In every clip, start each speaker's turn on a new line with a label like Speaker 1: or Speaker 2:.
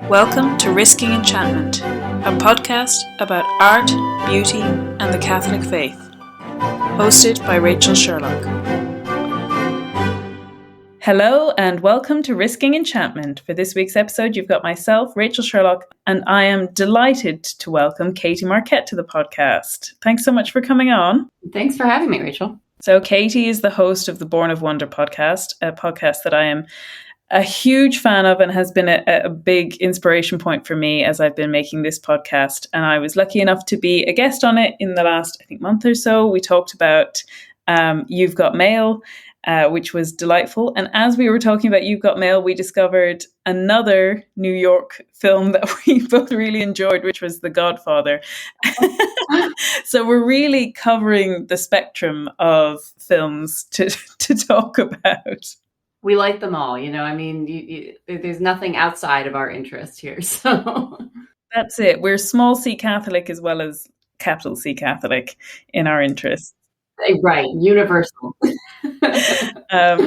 Speaker 1: Welcome to Risking Enchantment, a podcast about art, beauty, and the Catholic faith. Hosted by Rachel Sherlock. Hello and welcome to Risking Enchantment. For this week's episode, you've got myself, Rachel Sherlock, and I am delighted to welcome Katie Marquette to the podcast. Thanks so much for coming on.
Speaker 2: Thanks for having me, Rachel.
Speaker 1: So Katie is the host of the Born of Wonder podcast, a podcast that I am a huge fan of and has been a big inspiration point for me as I've been making this podcast. And I was lucky enough to be a guest on it in the last, month or so. We talked about You've Got Mail, which was delightful. And as we were talking about You've Got Mail, we discovered another New York film that we both really enjoyed, which was The Godfather. So we're really covering the spectrum of films to talk about.
Speaker 2: We like them all, there's nothing outside of our interest here. So
Speaker 1: that's it. We're small C Catholic as well as capital C Catholic in our interests.
Speaker 2: Right, universal.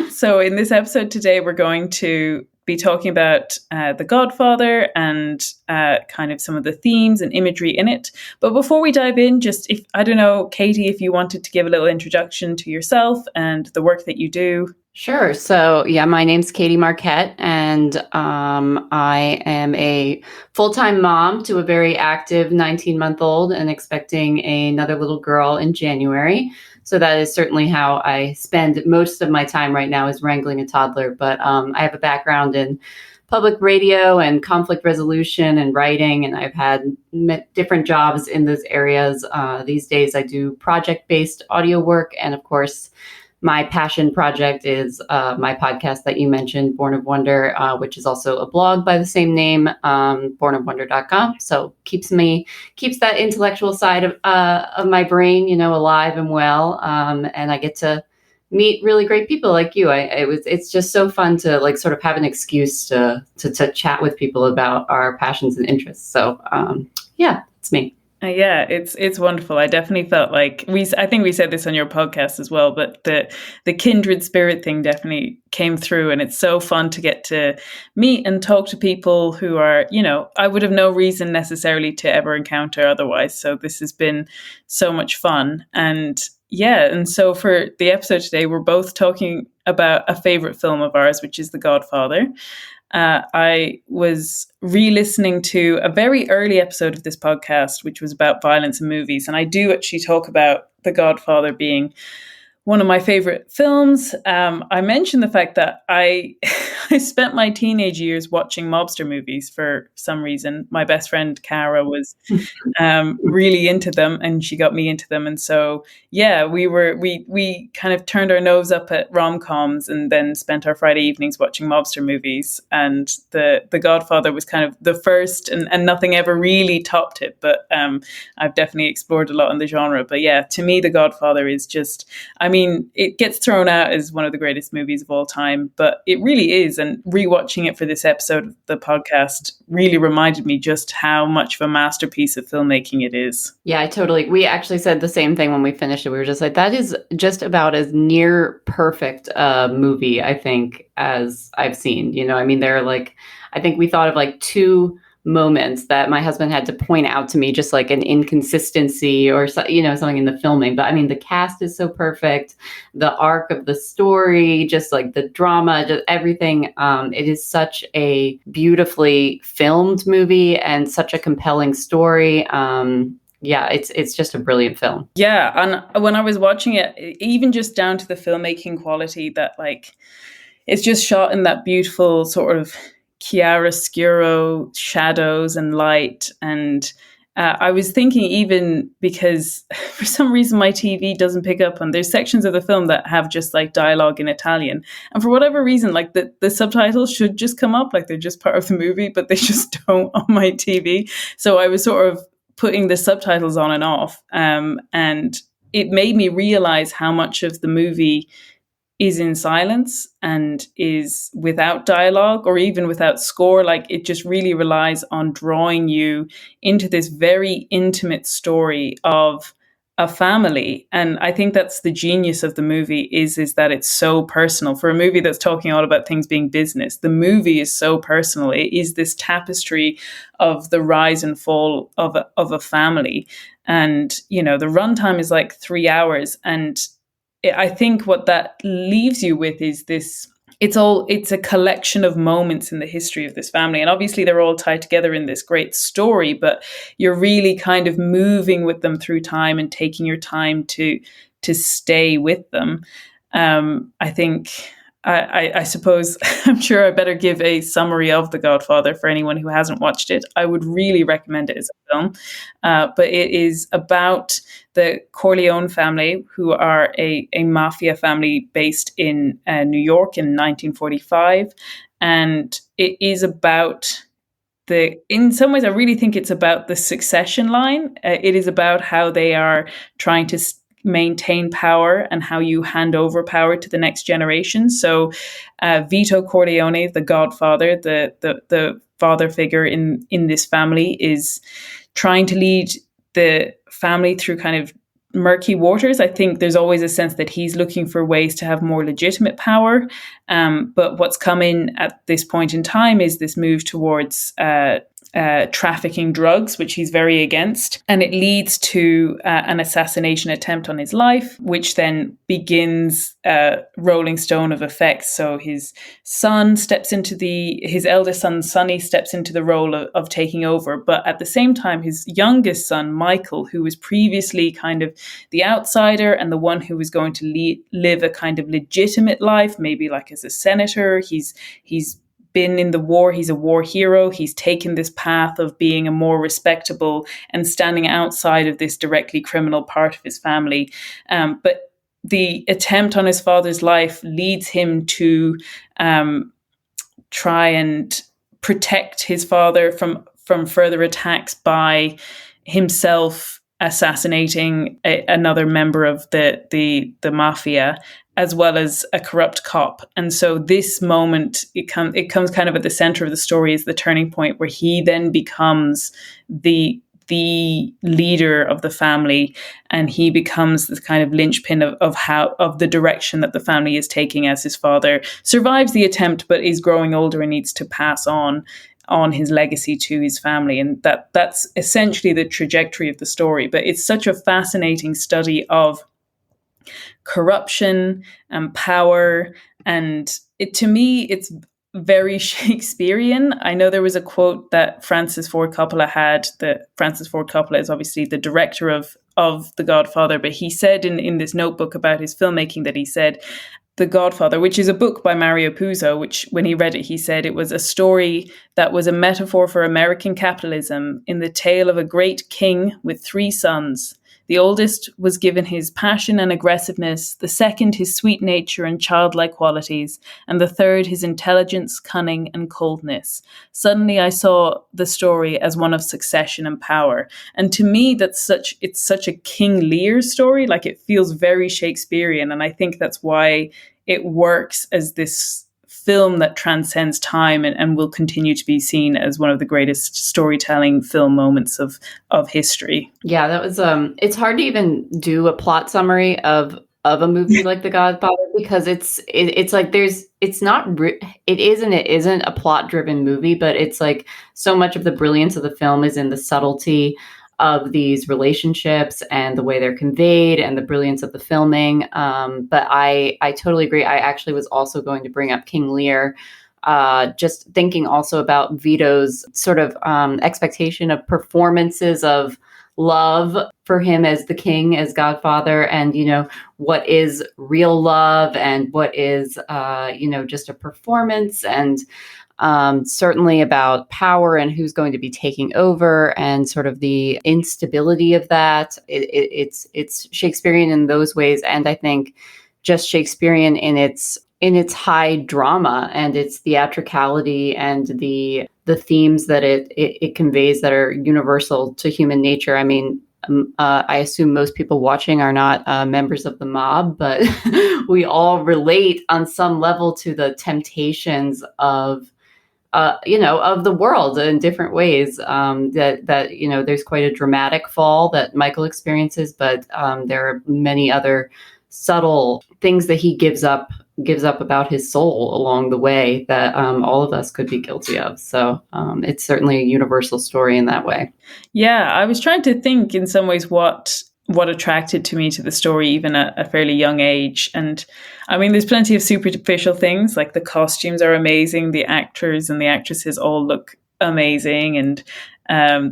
Speaker 1: So in this episode today, we're going to be talking about The Godfather and kind of some of the themes and imagery in it. But before we dive in, Katie, if you wanted to give a little introduction to yourself and the work that you do.
Speaker 2: Sure. So, my name's Katie Marquette, and I am a full-time mom to a very active 19-month-old and expecting another little girl in January. So that is certainly how I spend most of my time right now, is wrangling a toddler. But I have a background in public radio and conflict resolution and writing, and I've had different jobs in those areas. These days I do project-based audio work, and of course, my passion project is my podcast that you mentioned, Born of Wonder, which is also a blog by the same name, bornofwonder.com. So keeps that intellectual side of my brain, alive and well. And I get to meet really great people like you. It's just so fun to sort of have an excuse to chat with people about our passions and interests. So it's me.
Speaker 1: Yeah, it's wonderful. I definitely felt like I think we said this on your podcast as well, but the kindred spirit thing definitely came through, and it's so fun to get to meet and talk to people who are, I would have no reason necessarily to ever encounter otherwise. So this has been so much fun. And so for the episode today, we're both talking about a favorite film of ours, which is The Godfather. I was re-listening to a very early episode of this podcast, which was about violence in movies. And I do actually talk about The Godfather being one of my favorite films. I mentioned the fact that I spent my teenage years watching mobster movies for some reason. My best friend Cara was really into them, and she got me into them. And so, we kind of turned our nose up at rom-coms and then spent our Friday evenings watching mobster movies. And the Godfather was kind of the first, and nothing ever really topped it. But I've definitely explored a lot in the genre. But to me, The Godfather is just, it gets thrown out as one of the greatest movies of all time, but it really is. And rewatching it for this episode of the podcast really reminded me just how much of a masterpiece of filmmaking it is.
Speaker 2: Yeah, we actually said the same thing when we finished it. We were just like, that is just about as near perfect a movie, I think, as I've seen. There are I think we thought of two moments that my husband had to point out to me, just like an inconsistency or something in the filming. But the cast is so perfect, the arc of the story, just like the drama, just everything. It is such a beautifully filmed movie and such a compelling story. It's just a brilliant film.
Speaker 1: Yeah, and when I was watching it, even just down to the filmmaking quality, that it's just shot in that beautiful sort of chiaroscuro shadows and light. And I was thinking, even because for some reason my TV doesn't pick up on, there's sections of the film that have just dialogue in Italian, and for whatever reason the subtitles should just come up, they're just part of the movie, but they just don't on my TV. So I was sort of putting the subtitles on and off, and it made me realize how much of the movie is in silence and is without dialogue or even without score. It just really relies on drawing you into this very intimate story of a family. And I think that's the genius of the movie is that it's so personal. For a movie that's talking all about things being business, the movie is so personal. It is this tapestry of the rise and fall of a family. And, you know, the runtime is like 3 hours. And I think what that leaves you with is this, it's a collection of moments in the history of this family. And obviously they're all tied together in this great story, but you're really kind of moving with them through time and taking your time to stay with them. I think I suppose I'm sure I better give a summary of The Godfather for anyone who hasn't watched it. I would really recommend it as a film, but it is about the Corleone family, who are a mafia family based in New York in 1945, and it is about in some ways, I really think it's about the succession line. It is about how they are trying to maintain power and how you hand over power to the next generation. So Vito Corleone, the Godfather, the father figure in this family, is trying to lead the family through kind of murky waters. I think there's always a sense that he's looking for ways to have more legitimate power. But what's come in at this point in time is this move towards trafficking drugs, which he's very against. And it leads to an assassination attempt on his life, which then begins a rolling stone of effects. So his eldest son, Sonny, steps into the role of taking over. But at the same time, his youngest son, Michael, who was previously kind of the outsider and the one who was going to live a kind of legitimate life, maybe like as a senator, he's been in the war. He's a war hero. He's taken this path of being a more respectable and standing outside of this directly criminal part of his family. But the attempt on his father's life leads him to try and protect his father from further attacks by himself assassinating another member of the mafia, as well as a corrupt cop. And so this moment, it comes kind of at the center of the story, is the turning point where he then becomes the leader of the family, and he becomes the kind of linchpin of the direction that the family is taking, as his father survives the attempt but is growing older and needs to pass on his legacy to his family. And that's essentially the trajectory of the story. But it's such a fascinating study of corruption and power, and to me it's very Shakespearean. I know there was a quote that Francis Ford Coppola had. Francis Ford Coppola is obviously the director of The Godfather, but he said in this notebook about his filmmaking that he said The Godfather, which is a book by Mario Puzo, which when he read it, he said it was a story that was a metaphor for American capitalism in the tale of a great king with 3 sons. The oldest was given his passion and aggressiveness, the second his sweet nature and childlike qualities, and the third his intelligence, cunning, and coldness. Suddenly I saw the story as one of succession and power. And to me, it's such a King Lear story. Like, it feels very Shakespearean, and I think that's why it works as this film that transcends time and will continue to be seen as one of the greatest storytelling film moments of history.
Speaker 2: Yeah, that was it's hard to even do a plot summary of a movie like The Godfather, because it's like it is and it isn't a plot driven movie, but it's like so much of the brilliance of the film is in the subtlety of these relationships and the way they're conveyed and the brilliance of the filming. But I totally agree. I actually was also going to bring up King Lear, just thinking also about Vito's sort of expectation of performances of love for him as the king, as Godfather, and, you know, what is real love and what is, just a performance, and certainly about power and who's going to be taking over and sort of the instability of that. It's Shakespearean in those ways, and I think just Shakespearean in its high drama and its theatricality and the themes that it conveys that are universal to human nature. I mean, I assume most people watching are not members of the mob, but we all relate on some level to the temptations of of the world in different ways. That there's quite a dramatic fall that Michael experiences, but there are many other subtle things that he gives up about his soul along the way that all of us could be guilty of. So it's certainly a universal story in that way.
Speaker 1: Yeah, I was trying to think in some ways what attracted to me to the story even at a fairly young age. And I mean, there's plenty of superficial things, like the costumes are amazing, the actors and the actresses all look amazing, and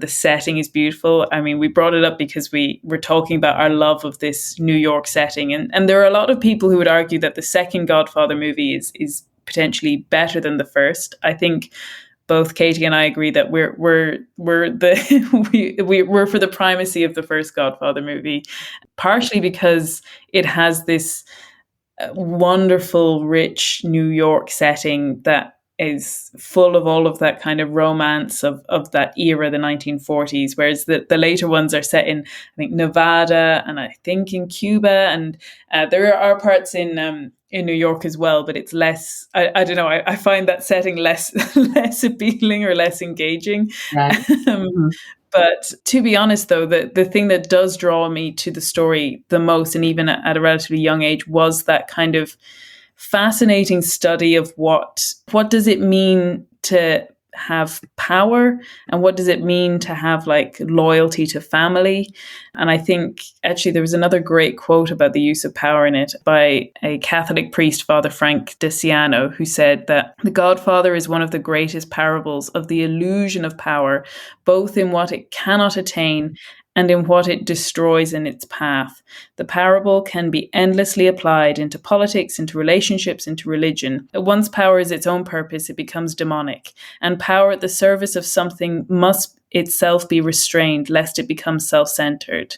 Speaker 1: the setting is beautiful. I mean, we brought it up because we were talking about our love of this New York setting, and there are a lot of people who would argue that the second Godfather movie is potentially better than the first. I think both Katie and I agree that we're the we're for the primacy of the first Godfather movie, partially because it has this wonderful, rich New York setting that is full of all of that kind of romance of that era, the 1940s, whereas the later ones are set in, I think, Nevada and I think in Cuba, and there are parts in New York as well, but it's less, I don't know, I find that setting less less appealing or less engaging.
Speaker 2: Right. Mm-hmm.
Speaker 1: But to be honest, though, the thing that does draw me to the story the most, and even at a relatively young age, was that kind of fascinating study of what does it mean to have power, and what does it mean to have like loyalty to family. And I think actually there was another great quote about the use of power in it by a Catholic priest, Father Frank de Siano, who said that The Godfather is one of the greatest parables of the illusion of power, both in what it cannot attain and in what it destroys in its path. The parable can be endlessly applied into politics, into relationships, into religion. Once power is its own purpose, it becomes demonic, and power at the service of something must itself be restrained, lest it become self-centered.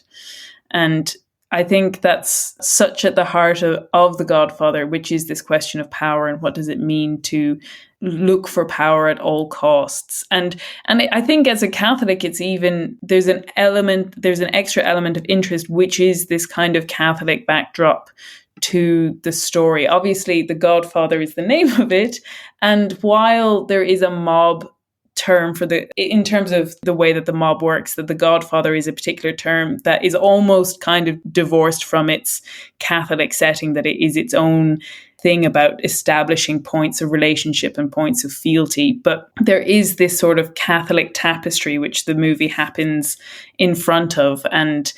Speaker 1: And I think that's such at the heart of The Godfather, which is this question of power and what does it mean to look for power at all costs. And I think as a Catholic, it's even, there's an extra element of interest, which is this kind of Catholic backdrop to the story. Obviously, The Godfather is the name of it. And while there is a mob term in terms of the way that the mob works, that The Godfather is a particular term that is almost kind of divorced from its Catholic setting, that it is its own thing about establishing points of relationship and points of fealty. But there is this sort of Catholic tapestry which the movie happens in front of. And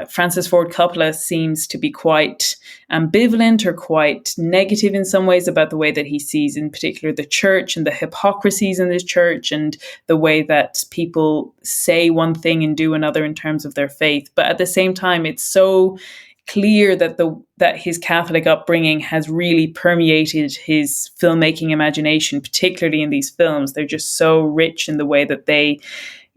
Speaker 1: Francis Ford Coppola seems to be quite ambivalent or quite negative in some ways about the way that he sees, in particular, the church and the hypocrisies in the church and the way that people say one thing and do another in terms of their faith. But at the same time, it's so clear that his Catholic upbringing has really permeated his filmmaking imagination, particularly in these films. They're just so rich in the way that they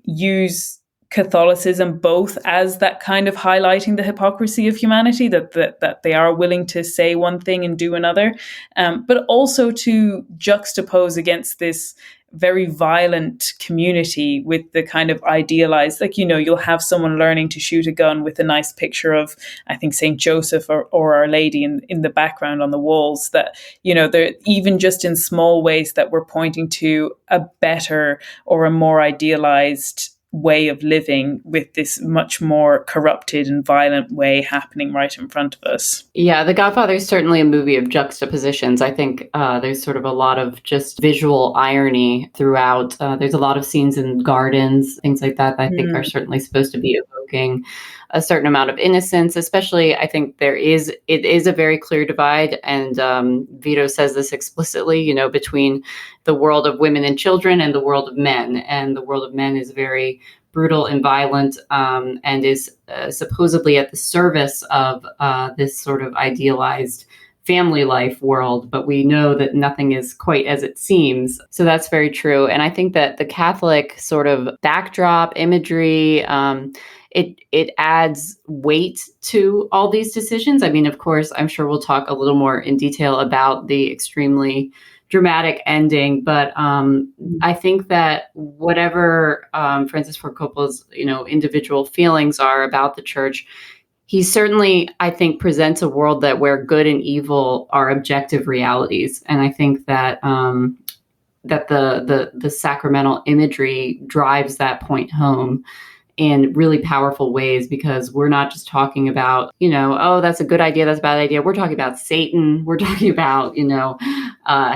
Speaker 1: use Catholicism both as that kind of highlighting the hypocrisy of humanity, that they are willing to say one thing and do another, but also to juxtapose against this very violent community with the kind of idealized, like, you'll have someone learning to shoot a gun with a nice picture of, I think, St. Joseph or Our Lady in the background on the walls, that, they're even just in small ways that we're pointing to a better or a more idealized way of living with this much more corrupted and violent way happening right in front of us.
Speaker 2: Yeah, The Godfather is certainly a movie of juxtapositions. I think there's sort of a lot of just visual irony throughout. There's a lot of scenes in gardens, things like that I think are certainly supposed to be evoking a certain amount of innocence. Especially, I think it is a very clear divide, and Vito says this explicitly, between the world of women and children and the world of men. And the world of men is very brutal and violent, and is supposedly at the service of this sort of idealized family life world. But we know that nothing is quite as it seems. So that's very true. And I think that the Catholic sort of backdrop imagery, it adds weight to all these decisions. I mean, of course, I'm sure we'll talk a little more in detail about the extremely dramatic ending, but I think that whatever Francis Ford Coppola's individual feelings are about the church, he certainly, I think, presents a world where good and evil are objective realities. And I think that that the sacramental imagery drives that point home in really powerful ways, because we're not just talking about, oh, that's a good idea, that's a bad idea. We're talking about Satan. We're talking about,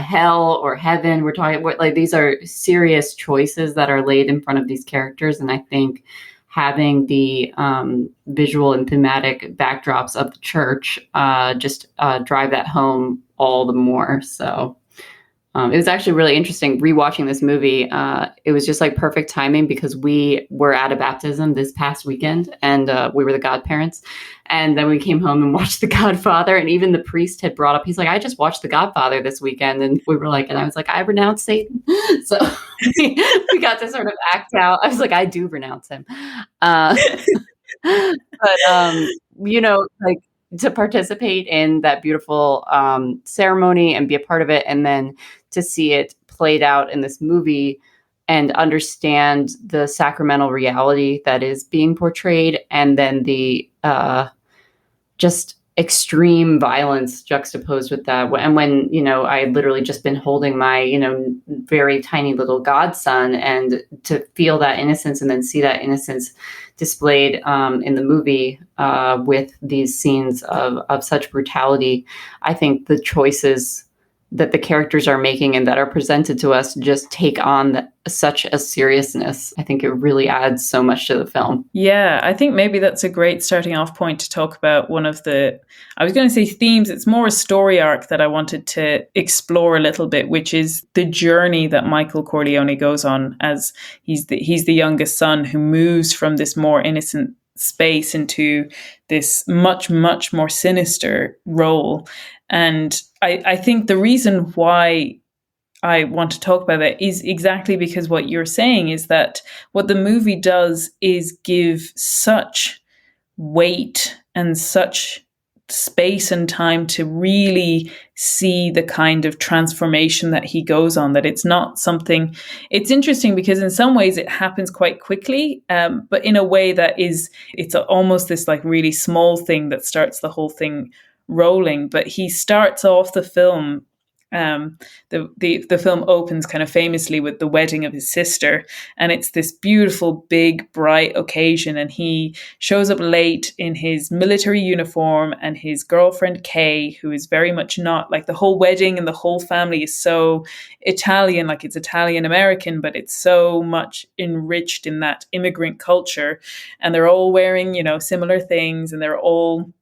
Speaker 2: hell or heaven. We're talking like these are serious choices that are laid in front of these characters. And I think having the visual and thematic backdrops of the church just drive that home all the more. So it was actually really interesting rewatching this movie. It was just like perfect timing, because we were at a baptism this past weekend, and we were the godparents. And then we came home and watched The Godfather. And even the priest had brought up, he's like, I just watched The Godfather this weekend. And we were like, and I was like, I renounce Satan. So we got to sort of act out. I was like, I do renounce him. But, like, to participate in that beautiful ceremony and be a part of it, and then to see it played out in this movie and understand the sacramental reality that is being portrayed, and then the just extreme violence juxtaposed with that. And when, I had literally just been holding my, very tiny little godson, and to feel that innocence and then see that innocence displayed in the movie with these scenes of such brutality, I think the choices that the characters are making and that are presented to us just take on such a seriousness. I think it really adds so much to the film.
Speaker 1: Yeah, I think maybe that's a great starting off point to talk about one of the, I was going to say themes, it's more a story arc that I wanted to explore a little bit, which is the journey that Michael Corleone goes on as he's the youngest son who moves from this more innocent space into this much, much more sinister role. And I think the reason why I want to talk about that is exactly because what you're saying is that what the movie does is give such weight and such space and time to really see the kind of transformation that he goes on, that it's not something, it's interesting because in some ways it happens quite quickly, but in a way that it's almost this like really small thing that starts the whole thing rolling. But he starts off the film, the film opens kind of famously with the wedding of his sister, and it's this beautiful, big, bright occasion, and he shows up late in his military uniform, and his girlfriend Kay, who is very much not like the whole wedding and the whole family is so Italian, like it's Italian American, but it's so much enriched in that immigrant culture, and they're all wearing, similar things, and they're all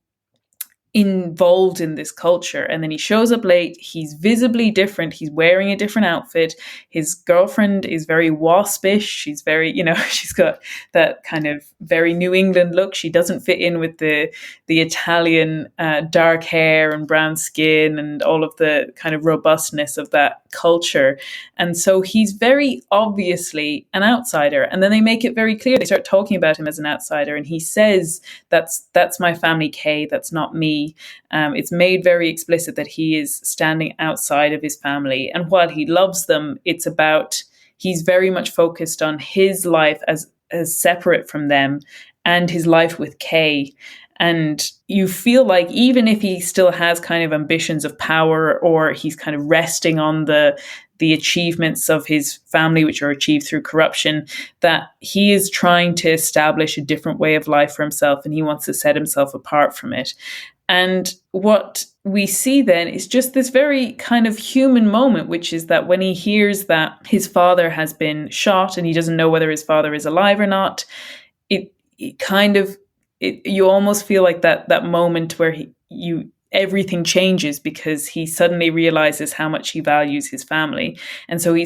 Speaker 1: involved in this culture. And then he shows up late, he's visibly different, he's wearing a different outfit, his girlfriend is very waspish, she's very, she's got that kind of very New England look, she doesn't fit in with the Italian dark hair and brown skin and all of the kind of robustness of that culture. And so he's very obviously an outsider, and then they make it very clear, they start talking about him as an outsider, and he says, that's my family, Kay, that's not me. It's made very explicit that he is standing outside of his family. And while he loves them, it's about, he's very much focused on his life as separate from them and his life with Kay. And you feel like even if he still has kind of ambitions of power, or he's kind of resting on the achievements of his family, which are achieved through corruption, that he is trying to establish a different way of life for himself, and he wants to set himself apart from it. And what we see then is just this very kind of human moment, which is that when he hears that his father has been shot and he doesn't know whether his father is alive or not, it kind of, you almost feel like that moment where everything changes, because he suddenly realizes how much he values his family. And so you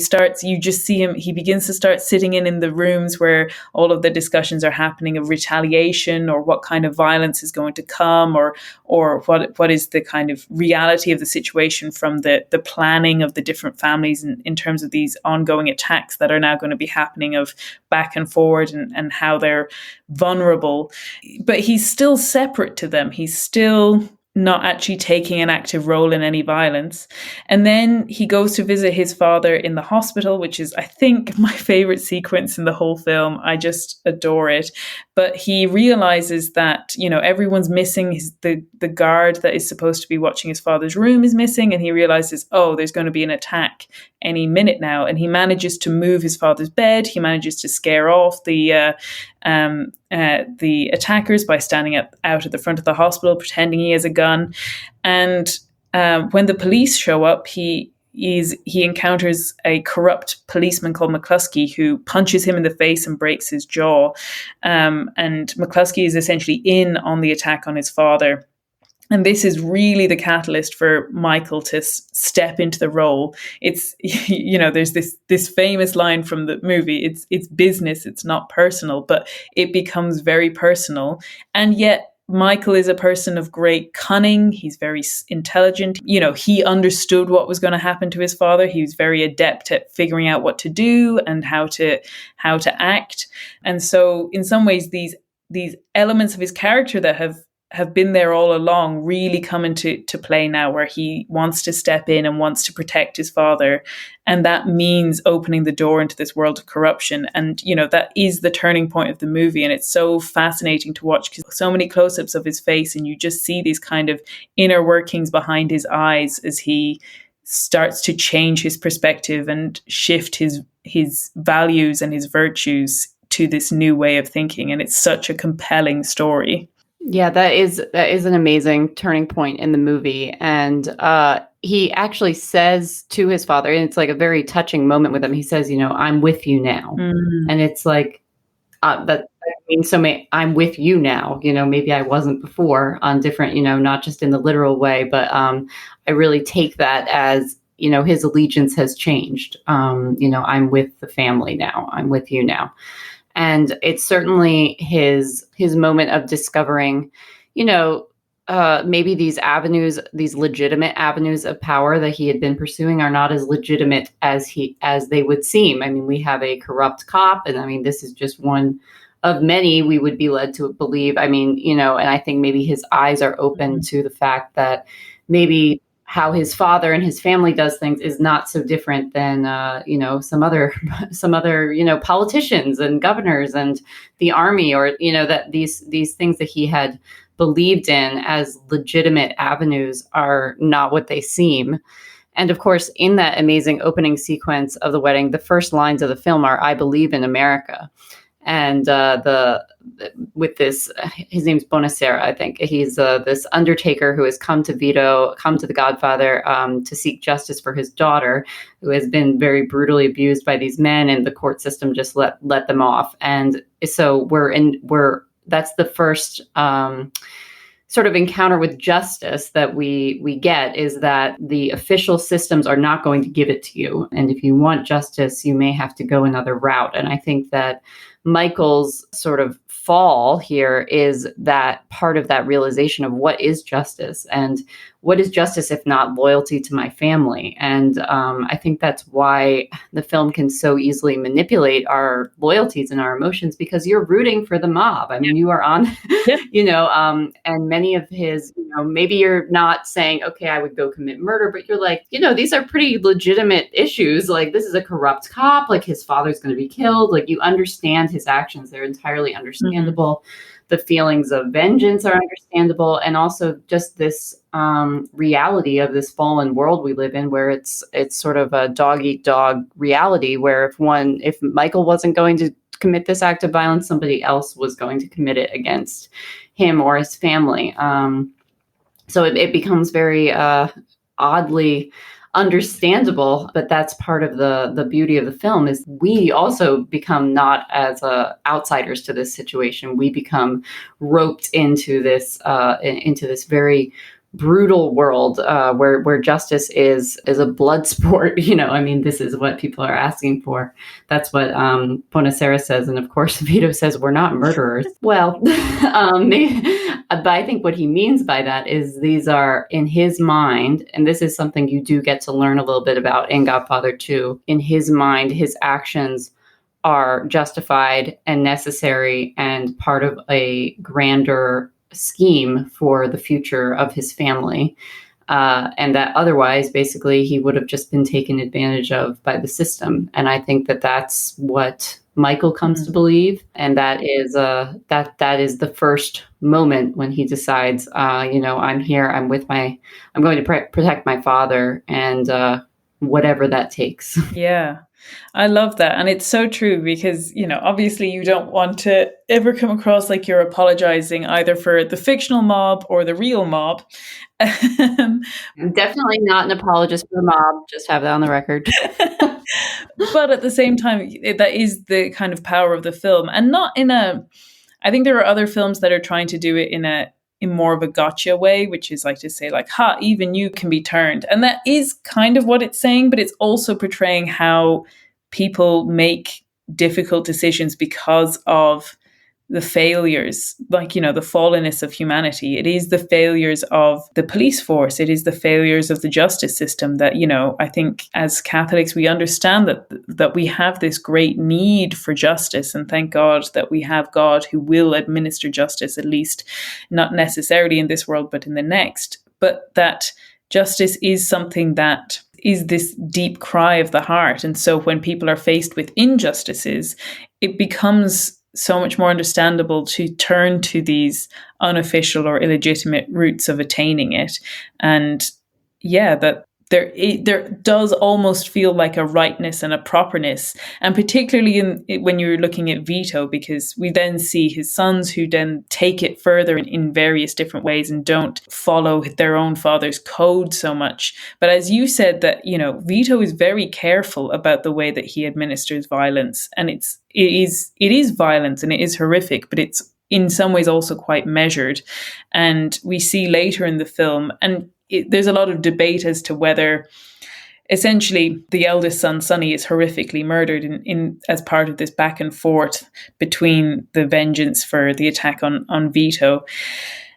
Speaker 1: just see him, he begins to start sitting in the rooms where all of the discussions are happening of retaliation, or what kind of violence is going to come, or what is the kind of reality of the situation from the planning of the different families in terms of these ongoing attacks that are now going to be happening of back and forward, and how they're vulnerable. But he's still separate to them. He's still not actually taking an active role in any violence. And then he goes to visit his father in the hospital, which is, I think, my favorite sequence in the whole film. I just adore it. But he realizes that, everyone's missing. The guard that is supposed to be watching his father's room is missing. And he realizes, oh, there's going to be an attack any minute now. And he manages to move his father's bed. He manages to scare off the attackers by standing out at the front of the hospital, pretending he has a gun. And when the police show up, he encounters a corrupt policeman called McCluskey, who punches him in the face and breaks his jaw. And McCluskey is essentially in on the attack on his father. And this is really the catalyst for Michael to step into the role. It's, there's this famous line from the movie, it's business, it's not personal, but it becomes very personal. And yet Michael is a person of great cunning. He's very intelligent. He understood what was going to happen to his father. He was very adept at figuring out what to do and how to act. And so in some ways, these elements of his character that have been there all along really come into play now, where he wants to step in and wants to protect his father. And that means opening the door into this world of corruption. And, that is the turning point of the movie. And it's so fascinating to watch, because so many close-ups of his face, and you just see these kind of inner workings behind his eyes as he starts to change his perspective and shift his values and his virtues to this new way of thinking. And it's such a compelling story.
Speaker 2: Yeah, that is an amazing turning point in the movie. And he actually says to his father, and it's like a very touching moment with him. He says, I'm with you now. And it's like, that means I'm with you now. Maybe I wasn't before on different, not just in the literal way, but I really take that as, his allegiance has changed. I'm with the family now. I'm with you now. And it's certainly his moment of discovering, maybe these legitimate avenues of power that he had been pursuing are not as legitimate as they would seem. I mean, we have a corrupt cop, and this is just one of many we would be led to believe. And I think maybe his eyes are open to the fact that maybe how his father and his family does things is not so different than, some other, politicians and governors and the army, or, that these things that he had believed in as legitimate avenues are not what they seem. And of course, in that amazing opening sequence of the wedding, the first lines of the film are, "I believe in America." And his name's Bonacera, I think. He's this undertaker who has come to the Godfather to seek justice for his daughter, who has been very brutally abused by these men, and the court system just let them off. And so that's the first sort of encounter with justice that we get, is that the official systems are not going to give it to you. And if you want justice, you may have to go another route. And I think that Michael's sort of fall here is that part of that realization of what is justice, and what is justice if not loyalty to my family. And I think that's why the film can so easily manipulate our loyalties and our emotions, because you're rooting for the mob. You are on, and many of his, maybe you're not saying, okay, I would go commit murder, but you're like, these are pretty legitimate issues. Like, this is a corrupt cop, like his father's going to be killed. Like, you understand his actions. They're entirely understandable. The feelings of vengeance are understandable. And also just this reality of this fallen world we live in, where it's sort of a dog eat dog reality, where if Michael wasn't going to commit this act of violence, somebody else was going to commit it against him or his family. So it becomes very oddly understandable, but that's part of the beauty of the film, is we also become not as outsiders to this situation. We become roped into this very brutal world where justice is a blood sport. This is what people are asking for. That's what Bonacera says, and of course Vito says, we're not murderers. Well, but I think what he means by that is these are, in his mind, and this is something you do get to learn a little bit about in Godfather 2, in his mind, his actions are justified and necessary and part of a grander scheme for the future of his family. And that otherwise, basically, he would have just been taken advantage of by the system. And I think that that's what Michael comes to believe, and that is that is the first moment when he decides, I'm here, I'm going to protect my father, and whatever that takes.
Speaker 1: Yeah, I love that. And it's so true because, obviously you don't want to ever come across like you're apologizing either for the fictional mob or the real mob.
Speaker 2: I'm definitely not an apologist for the mob, just have that on the record.
Speaker 1: But at the same time, that is the kind of power of the film. And not in I think there are other films that are trying to do it in more of a gotcha way, which is like to say like, ha, even you can be turned. And that is kind of what it's saying, but it's also portraying how people make difficult decisions because of the failures, like, the fallenness of humanity. It is the failures of the police force. It is the failures of the justice system that, I think as Catholics, we understand that we have this great need for justice. And thank God that we have God who will administer justice, at least not necessarily in this world, but in the next. But that justice is something that is this deep cry of the heart. And so when people are faced with injustices, it becomes so much more understandable to turn to these unofficial or illegitimate routes of attaining it. And yeah, that there does almost feel like a rightness and a properness, and particularly when you're looking at Vito, because we then see his sons who then take it further in various different ways and don't follow their own father's code so much. But as you said, that Vito is very careful about the way that he administers violence, and it is violence and it is horrific, but it's in some ways also quite measured. And we see later in the film, and there's a lot of debate as to whether essentially the eldest son, Sonny, is horrifically murdered in as part of this back and forth between the vengeance for the attack on Vito.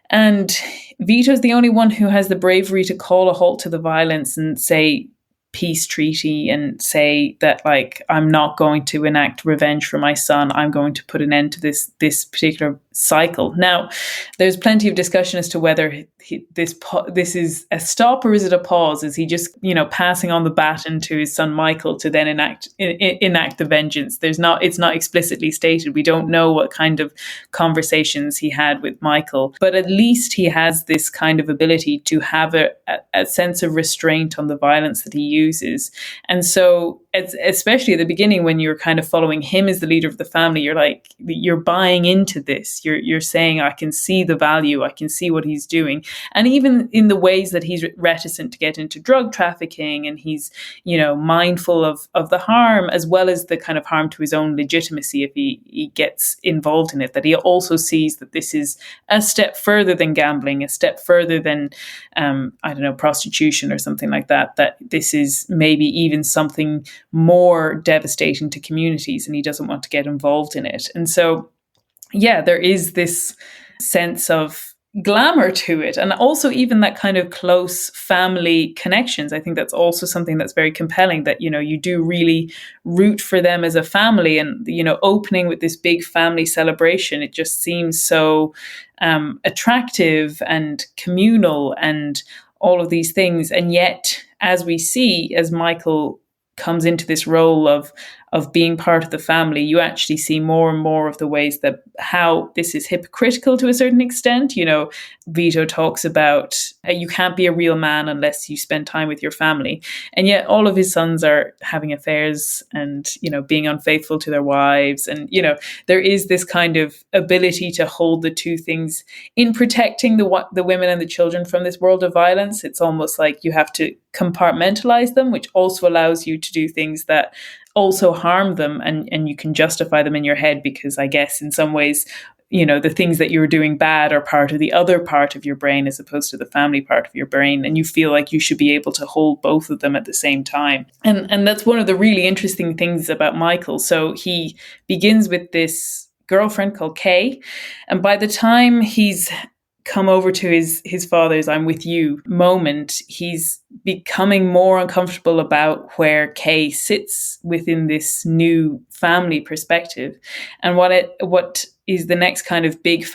Speaker 1: And Vito's the only one who has the bravery to call a halt to the violence and say peace treaty and say that, like, I'm not going to enact revenge for my son. I'm going to put an end to this particular cycle. Now, there's plenty of discussion as to whether this is a stop or is it a pause? Is he just passing on the baton to his son Michael to then enact the vengeance? It's not explicitly stated. We don't know what kind of conversations he had with Michael, but at least he has this kind of ability to have a sense of restraint on the violence that he uses. And so, especially at the beginning, when you're kind of following him as the leader of the family, you're buying into this. You're saying, I can see the value, I can see what he's doing. And even in the ways that he's reticent to get into drug trafficking, and he's, mindful of the harm as well as the kind of harm to his own legitimacy if he gets involved in it, that he also sees that this is a step further than gambling, a step further than, prostitution or something like that, that this is maybe even something more devastating to communities, and he doesn't want to get involved in it. And so, yeah, there is this sense of glamour to it, and also even that kind of close family connections. I think that's also something that's very compelling, that you do really root for them as a family. And opening with this big family celebration, it just seems so attractive and communal and all of these things. And yet, as we see, as Michael comes into this role of being part of the family, you actually see more and more of the ways that how this is hypocritical to a certain extent. Vito talks about you can't be a real man unless you spend time with your family. And yet all of his sons are having affairs and, being unfaithful to their wives. And, there is this kind of ability to hold the two things in protecting the women and the children from this world of violence. It's almost like you have to compartmentalize them, which also allows you to do things that also harm them, and you can justify them in your head, because I guess in some ways, the things that you're doing bad are part of the other part of your brain as opposed to the family part of your brain, and you feel like you should be able to hold both of them at the same time. And that's one of the really interesting things about Michael. So he begins with this girlfriend called Kay, and by the time he's come over to his father's "I'm with you" moment, he's becoming more uncomfortable about where Kay sits within this new family perspective. And what is the next kind of big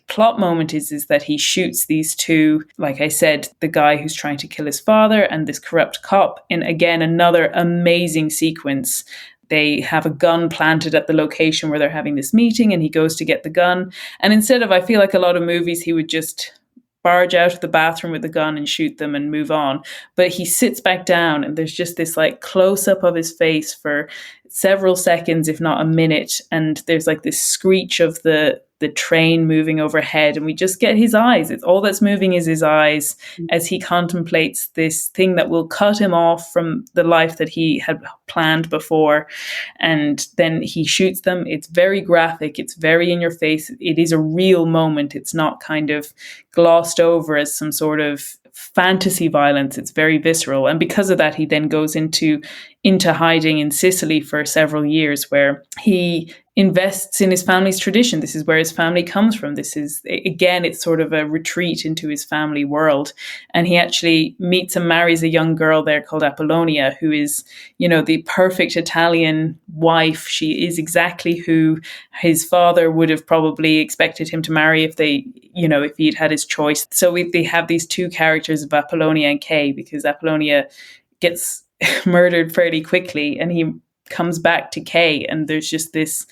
Speaker 1: plot moment is that he shoots these two, like I said, the guy who's trying to kill his father and this corrupt cop, in again another amazing sequence. They have a gun planted at the location where they're having this meeting, and he goes to get the gun, and instead of, I feel like a lot of movies, he would just barge out of the bathroom with the gun and shoot them and move on. But he sits back down, and there's just this like close up of his face for several seconds, if not a minute. And there's like this screech of the train moving overhead, and we just get his eyes. It's all that's moving is his eyes as he contemplates this thing that will cut him off from the life that he had planned before. And then he shoots them. It's very graphic. It's very in your face. It is a real moment. It's not kind of glossed over as some sort of fantasy violence. It's very visceral. And because of that, he then goes into hiding in Sicily for several years, where he invests in his family's tradition. This is where his family comes from. This is, again, it's sort of a retreat into his family world. And he actually meets and marries a young girl there called Apollonia, who is, the perfect Italian wife. She is exactly who his father would have probably expected him to marry if he'd had his choice. So they have these two characters of Apollonia and Kay, because Apollonia gets murdered fairly quickly, and he comes back to Kay, and there's just this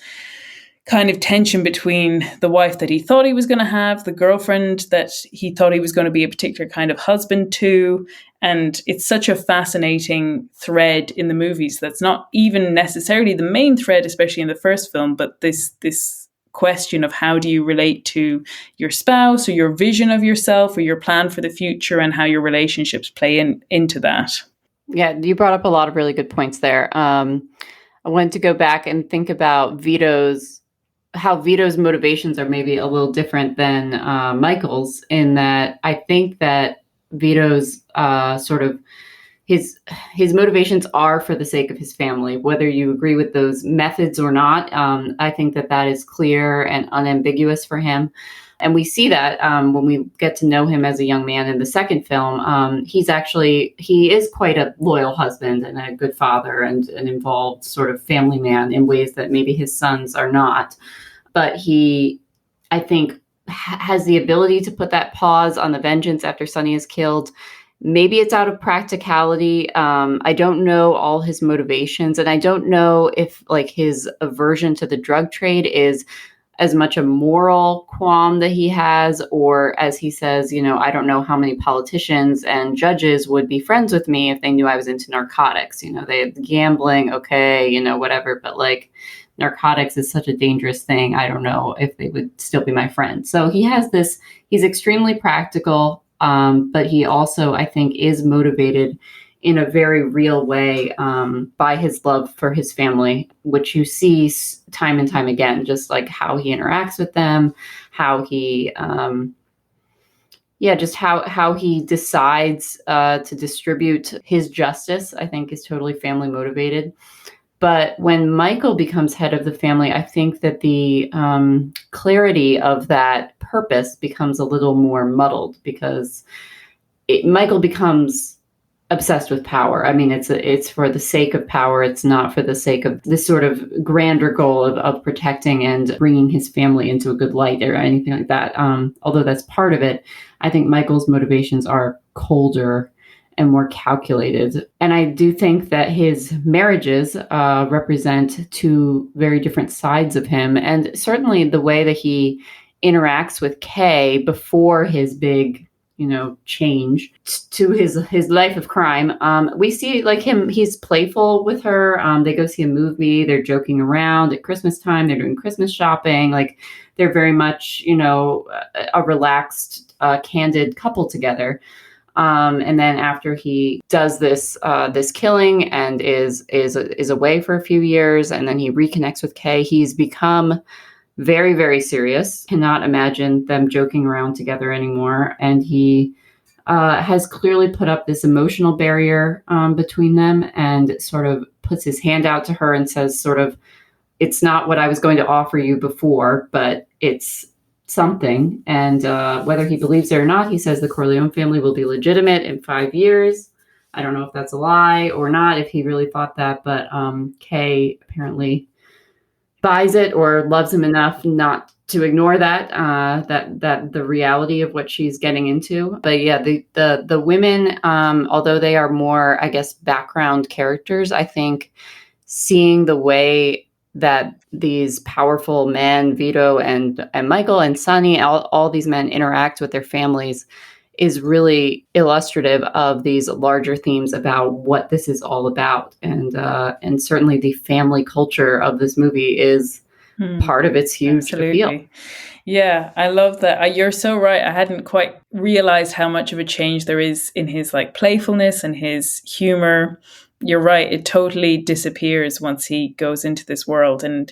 Speaker 1: kind of tension between the wife that he thought he was going to have, the girlfriend that he thought he was going to be a particular kind of husband to. And it's such a fascinating thread in the movies that's not even necessarily the main thread, especially in the first film, but this question of how do you relate to your spouse, or your vision of yourself, or your plan for the future, and how your relationships play into that.
Speaker 2: Yeah, you brought up a lot of really good points there. I wanted to go back and think about how Vito's motivations are maybe a little different than Michael's, in that I think that Vito's his motivations are for the sake of his family, whether you agree with those methods or not. I think that is clear and unambiguous for him. And we see that when we get to know him as a young man in the second film. He is quite a loyal husband and a good father and an involved sort of family man in ways that maybe his sons are not. But he, I think, has the ability to put that pause on the vengeance after Sonny is killed. Maybe it's out of practicality. I don't know all his motivations, and I don't know if his aversion to the drug trade is as much a moral qualm that he has, or as he says, I don't know how many politicians and judges would be friends with me if they knew I was into narcotics. They have gambling, okay, whatever, but narcotics is such a dangerous thing. I don't know if they would still be my friend. So he's extremely practical, but he also, I think, is motivated in a very real way by his love for his family, which you see time and time again, just like how he interacts with them, how he, just how he decides to distribute his justice, I think is totally family motivated. But when Michael becomes head of the family, I think that the clarity of that purpose becomes a little more muddled, because Michael becomes obsessed with power. I mean, it's for the sake of power. It's not for the sake of this sort of grander goal of protecting and bringing his family into a good light or anything like that. Although that's part of it, I think Michael's motivations are colder and more calculated. And I do think that his marriages represent two very different sides of him. And certainly the way that he interacts with Kay before his big change to his life of crime. We see he's playful with her. They go see a movie. They're joking around at Christmas time. They're doing Christmas shopping. They're very much, a relaxed, candid couple together. And then after he does this killing and is away for a few years, and then he reconnects with Kay, he's become very, very serious. Cannot imagine them joking around together anymore. And he has clearly put up this emotional barrier between them, and sort of puts his hand out to her and says sort of, it's not what I was going to offer you before, but it's something. And whether he believes it or not, he says the Corleone family will be legitimate in 5 years. I don't know if that's a lie or not, if he really thought that, but Kay apparently buys it or loves him enough not to ignore that the reality of what she's getting into. But yeah, the women, although they are more, I guess, background characters, I think seeing the way that these powerful men, Vito and Michael and Sonny, all these men interact with their families is really illustrative of these larger themes about what this is all about. And certainly the family culture of this movie is part of its huge appeal.
Speaker 1: Yeah, I love that. You're so right. I hadn't quite realized how much of a change there is in his like playfulness and his humor. You're right. It totally disappears once he goes into this world. And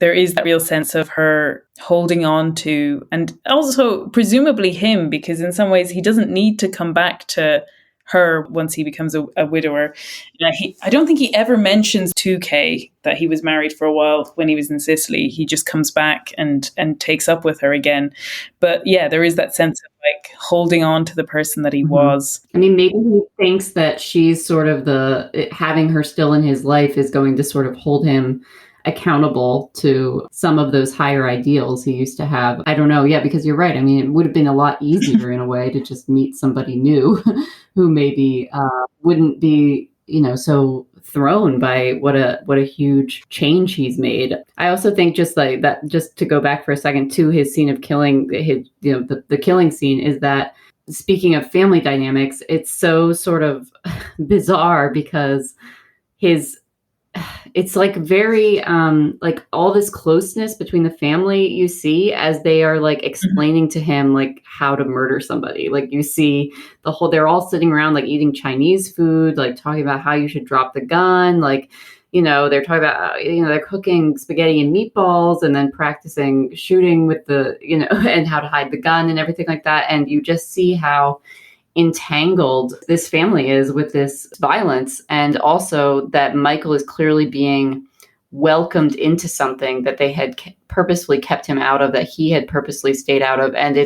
Speaker 1: there is that real sense of her holding on to, and also presumably him, because in some ways he doesn't need to come back to her once he becomes a widower. I don't think he ever mentions to Kay that he was married for a while when he was in Sicily. He just comes back and takes up with her again. But yeah, there is that sense of like holding on to the person that he was.
Speaker 2: I mean, maybe he thinks that she's sort of having her still in his life is going to sort of hold him accountable to some of those higher ideals he used to have. I don't know. Yeah, because you're right. I mean, it would have been a lot easier in a way to just meet somebody new who maybe wouldn't be, so thrown by what a huge change he's made. I also think just like that, just to go back for a second to his scene of killing, the killing scene, is that speaking of family dynamics, it's so sort of bizarre because it's like very like all this closeness between the family you see as they are like explaining to him like how to murder somebody. Like you see they're all sitting around like eating Chinese food, like talking about how you should drop the gun. Like, they're talking about, they're cooking spaghetti and meatballs and then practicing shooting with and how to hide the gun and everything like that. And you just see how entangled this family is with this violence, and also that Michael is clearly being welcomed into something that they had purposefully kept him out of, that he had purposely stayed out of. And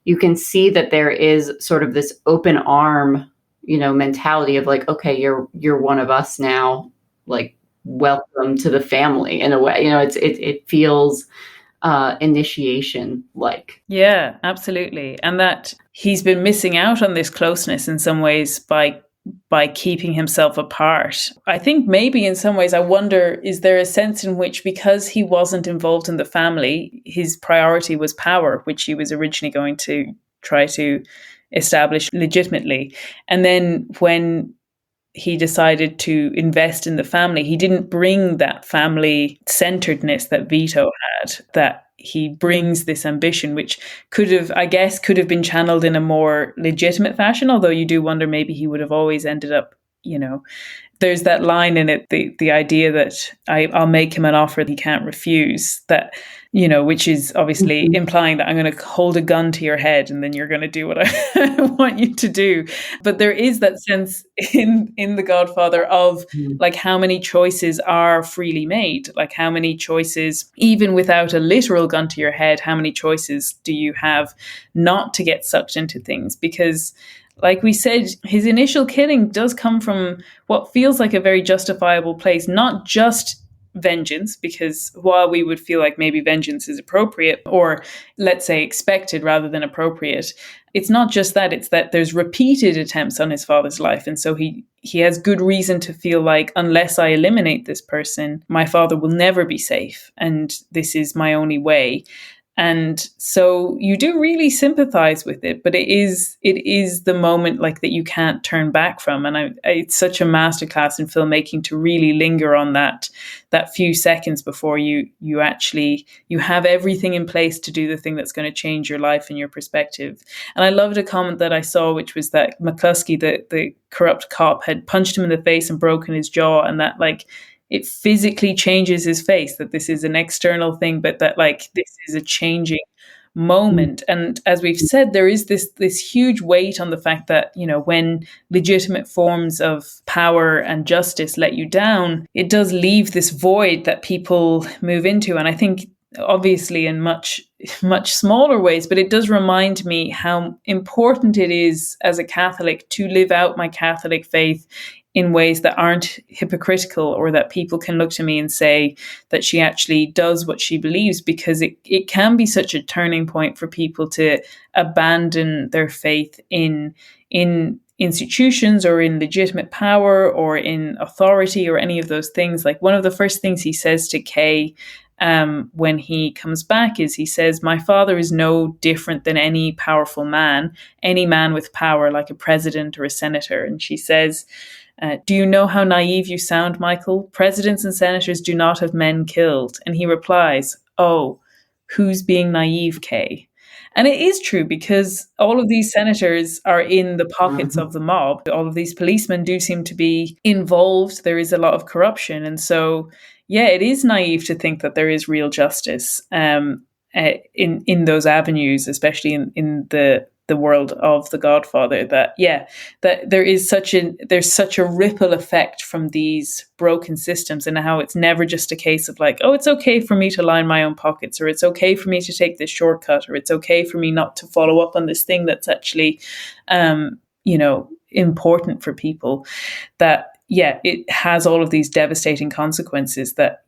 Speaker 2: you can see that there is sort of this open arm, mentality of like, okay, you're one of us now, like welcome to the family in a way. It feels initiation like.
Speaker 1: Yeah, absolutely. And that he's been missing out on this closeness in some ways by keeping himself apart. I think maybe in some ways, I wonder, is there a sense in which, because he wasn't involved in the family, his priority was power, which he was originally going to try to establish legitimately. And then when he decided to invest in the family, he didn't bring that family centeredness that Vito had, that he brings this ambition, which could have been channeled in a more legitimate fashion. Although you do wonder, maybe he would have always ended up, there's that line in it, the idea that I'll make him an offer that he can't refuse, that, which is obviously implying that I'm going to hold a gun to your head and then you're going to do what I want you to do. But there is that sense in The Godfather of like how many choices are freely made, like how many choices, even without a literal gun to your head, how many choices do you have not to get sucked into things? Because like we said, his initial killing does come from what feels like a very justifiable place, not just vengeance, because while we would feel like maybe vengeance is appropriate, or let's say expected rather than appropriate, it's not just that, it's that there's repeated attempts on his father's life. And so he has good reason to feel like, unless I eliminate this person, my father will never be safe. And this is my only way. And so you do really sympathize with it, but it is the moment like that you can't turn back from. And it's such a masterclass in filmmaking to really linger on that few seconds before you have everything in place to do the thing that's going to change your life and your perspective. And I loved a comment that I saw, which was that McCluskey, the corrupt cop, had punched him in the face and broken his jaw, and that like it physically changes his face, that this is an external thing, but that like this is a changing moment. And as we've said, there is this huge weight on the fact that, when legitimate forms of power and justice let you down, it does leave this void that people move into. And I think obviously in much, much smaller ways, but it does remind me how important it is as a Catholic to live out my Catholic faith in ways that aren't hypocritical, or that people can look to me and say that she actually does what she believes, because it can be such a turning point for people to abandon their faith in institutions or in legitimate power or in authority or any of those things. Like, one of the first things he says to Kay when he comes back is, he says, "My father is no different than any powerful man, any man with power, like a president or a senator." And she says, "Do you know how naive you sound, Michael? Presidents and senators do not have men killed." And he replies, "Oh, who's being naive, Kay?" And it is true, because all of these senators are in the pockets of the mob. All of these policemen do seem to be involved. There is a lot of corruption. And so, yeah, it is naive to think that there is real justice in those avenues, especially in the world of The Godfather. That there's such a ripple effect from these broken systems, and how it's never just a case of like, oh, it's okay for me to line my own pockets, or it's okay for me to take this shortcut, or it's okay for me not to follow up on this thing that's actually important for people. That, yeah, it has all of these devastating consequences, that,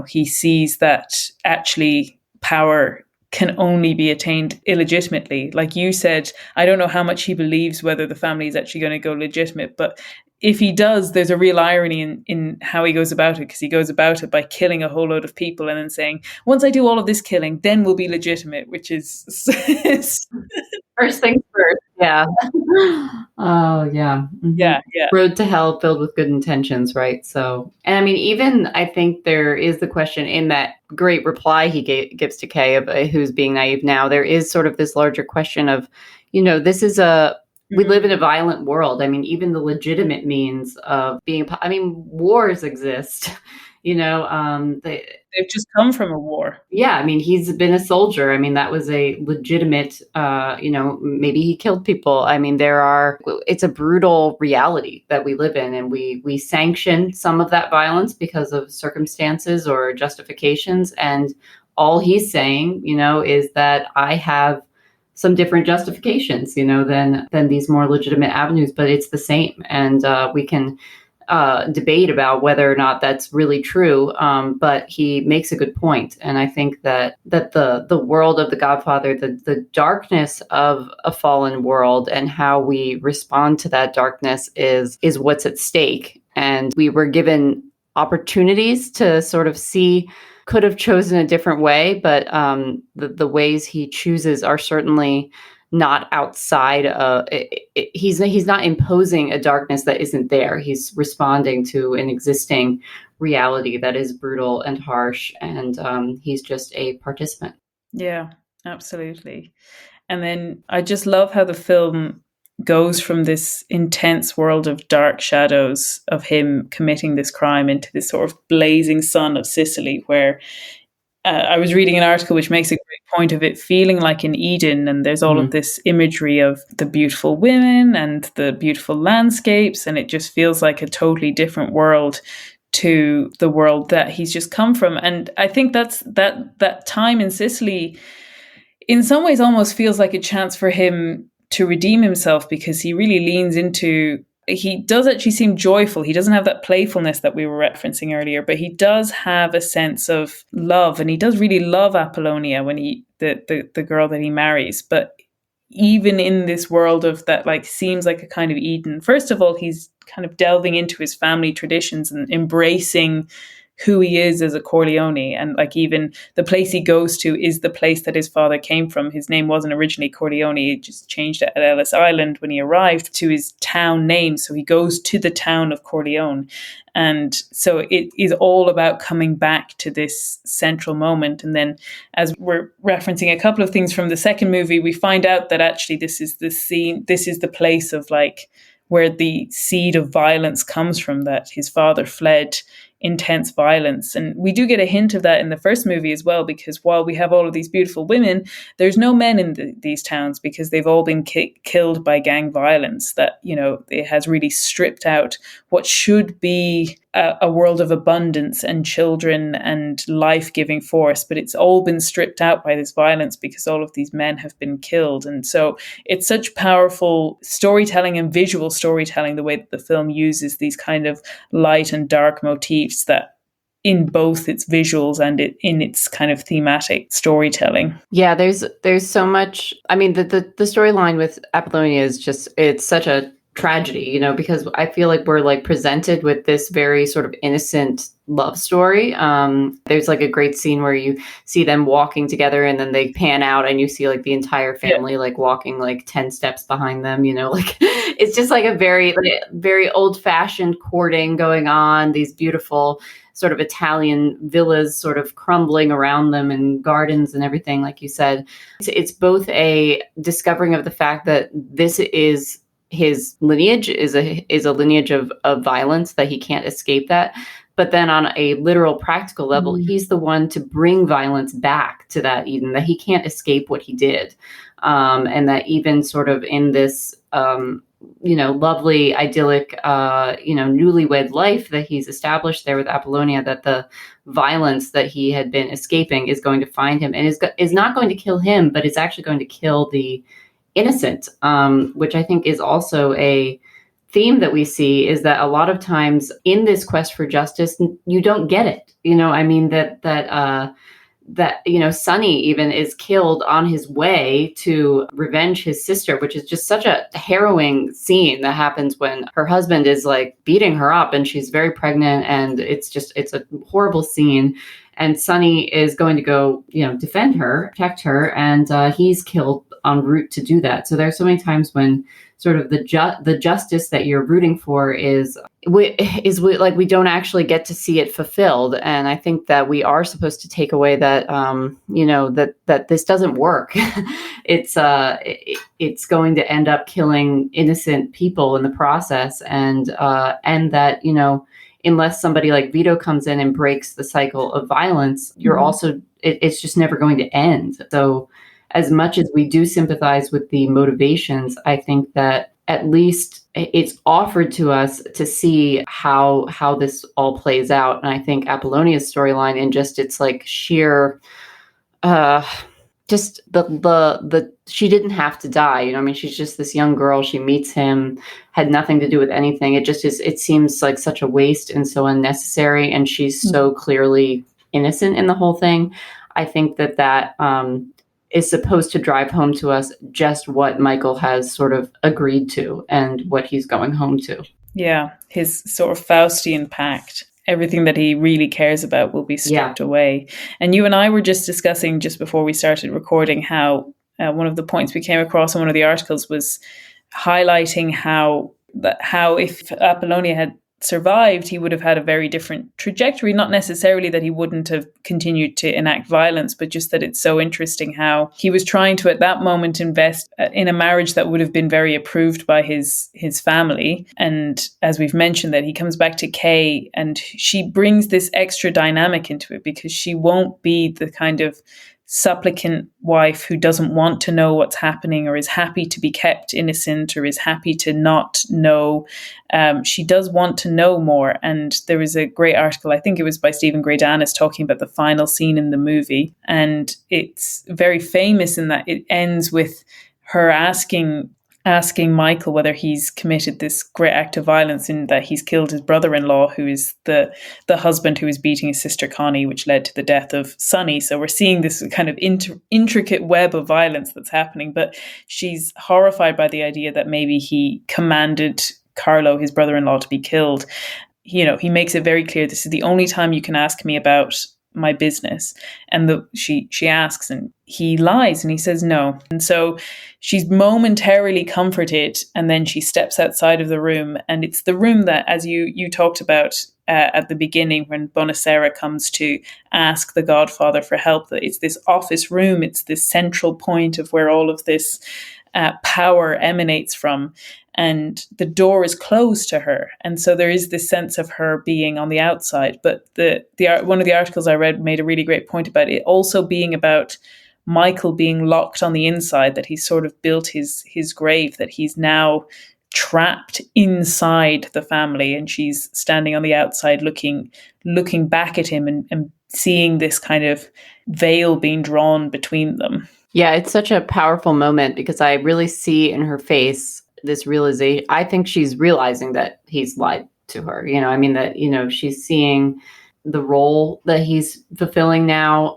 Speaker 1: he sees that actually power can only be attained illegitimately. Like you said, I don't know how much he believes whether the family is actually going to go legitimate, but if he does, there's a real irony in how he goes about it, because he goes about it by killing a whole load of people and then saying, once I do all of this killing, then we'll be legitimate, which is
Speaker 2: First things first. Yeah. Oh, yeah. Mm-hmm.
Speaker 1: Yeah.
Speaker 2: Road to hell filled with good intentions, right? So, and I mean, even I think there is the question in that great reply he gives to Kay of who's being naive now. There is sort of this larger question of, this is we live in a violent world. I mean, even the legitimate means of being, wars exist.
Speaker 1: They've just come from a war.
Speaker 2: Yeah, I mean, he's been a soldier. I mean, that was a legitimate, maybe he killed people. I mean, it's a brutal reality that we live in, and we sanction some of that violence because of circumstances or justifications. And all he's saying, is that I have some different justifications, than these more legitimate avenues, but it's the same. And we can debate about whether or not that's really true, but he makes a good point. And I think that the world of The Godfather, the darkness of a fallen world, and how we respond to that darkness is what's at stake. And we were given opportunities to sort of see, could have chosen a different way, but the ways he chooses are certainly not outside of he's not imposing a darkness that isn't there. He's responding to an existing reality that is brutal and harsh, and he's just a participant.
Speaker 1: Yeah, absolutely. And then I just love how the film goes from this intense world of dark shadows of him committing this crime into this sort of blazing sun of Sicily, where I was reading an article which makes a great point of it feeling like in Eden, and there's all of this imagery of the beautiful women and the beautiful landscapes, and it just feels like a totally different world to the world that he's just come from. And I think that time in Sicily in some ways almost feels like a chance for him to redeem himself, because he really leans into, he does actually seem joyful. He doesn't have that playfulness that we were referencing earlier, but he does have a sense of love, and he does really love Apollonia when the girl that he marries. But even in this world of that, like, seems like a kind of Eden, first of all, he's kind of delving into his family traditions and embracing who he is as a Corleone. And like, even the place he goes to is the place that his father came from. His name wasn't originally Corleone. He just changed it at Ellis Island when he arrived to his town name. So he goes to the town of Corleone. And so it is all about coming back to this central moment. And then, as we're referencing a couple of things from the second movie, we find out that actually this is the scene, this is the place of like where the seed of violence comes from, that his father fled intense violence. And we do get a hint of that in the first movie as well, because while we have all of these beautiful women, there's no men in these towns, because they've all been killed by gang violence. That, it has really stripped out what should be a world of abundance and children and life-giving force, but it's all been stripped out by this violence because all of these men have been killed. And so it's such powerful storytelling and visual storytelling, the way that the film uses these kind of light and dark motifs, that in both its visuals and in its kind of thematic storytelling.
Speaker 2: Yeah, there's so much. I mean, the storyline with Apollonia is just, it's such a tragedy, because I feel like we're like presented with this very sort of innocent love story. There's like a great scene where you see them walking together and then they pan out and you see like the entire family like walking like 10 steps behind them, like it's just like a very old fashioned courting going on, these beautiful sort of Italian villas sort of crumbling around them and gardens and everything, like you said. It's both a discovering of the fact that this is his lineage is a lineage of violence, that he can't escape that. But then on a literal practical level, he's the one to bring violence back to that Eden, that he can't escape what he did. And that even sort of in this, lovely, idyllic, newlywed life that he's established there with Apollonia, that the violence that he had been escaping is going to find him and is not going to kill him, but it's actually going to kill the innocent, which I think is also a theme that we see, is that a lot of times in this quest for justice, you don't get it. I mean, that Sonny even is killed on his way to revenge his sister, which is just such a harrowing scene that happens when her husband is like beating her up and she's very pregnant, and it's a horrible scene. And Sonny is going to go, defend her, protect her, and he's killed en route to do that. So there's so many times when sort of the justice that you're rooting for is we don't actually get to see it fulfilled. And I think that we are supposed to take away that that this doesn't work. It's going to end up killing innocent people in the process, and that unless somebody like Vito comes in and breaks the cycle of violence, you're also, it's just never going to end. So as much as we do sympathize with the motivations, I think that at least it's offered to us to see how this all plays out. And I think Apollonia's storyline, and just its like sheer, just the she didn't have to die. I mean, she's just this young girl. She meets him, had nothing to do with anything. It just is. It seems like such a waste and so unnecessary. And she's so clearly innocent in the whole thing. I think that is supposed to drive home to us just what Michael has sort of agreed to and what he's going home to.
Speaker 1: Yeah, his sort of Faustian pact. Everything that he really cares about will be stripped away. And you and I were just discussing just before we started recording how one of the points we came across in one of the articles was highlighting how if Apollonia had survived, he would have had a very different trajectory. Not necessarily that he wouldn't have continued to enact violence, but just that it's so interesting how he was trying to at that moment invest in a marriage that would have been very approved by his family. And as we've mentioned, that he comes back to Kay and she brings this extra dynamic into it, because she won't be the kind of supplicant wife who doesn't want to know what's happening or is happy to be kept innocent or is happy to not know. She does want to know more. And there was a great article, I think it was by Stephen Greydanis, talking about the final scene in the movie. And it's very famous in that it ends with her asking Michael whether he's committed this great act of violence in that he's killed his brother-in-law, who is the husband who was beating his sister Connie, which led to the death of Sonny. So we're seeing this kind of intricate web of violence that's happening. But she's horrified by the idea that maybe he commanded Carlo, his brother-in-law, to be killed. He makes it very clear, this is the only time you can ask me about my business. And she asks, and he lies and he says no. And so she's momentarily comforted, and then she steps outside of the room. And it's the room that, as you talked about at the beginning, when Bonacera comes to ask the Godfather for help, that it's this office room, it's this central point of where all of this power emanates from. And the door is closed to her. And so there is this sense of her being on the outside. But the one of the articles I read made a really great point about it also being about Michael being locked on the inside, that he's sort of built his grave, that he's now trapped inside the family, and she's standing on the outside looking back at him, and seeing this kind of veil being drawn between them.
Speaker 2: Yeah, it's such a powerful moment because I really see in her face this realization. I think she's realizing that he's lied to her. I mean, that, she's seeing the role that he's fulfilling now.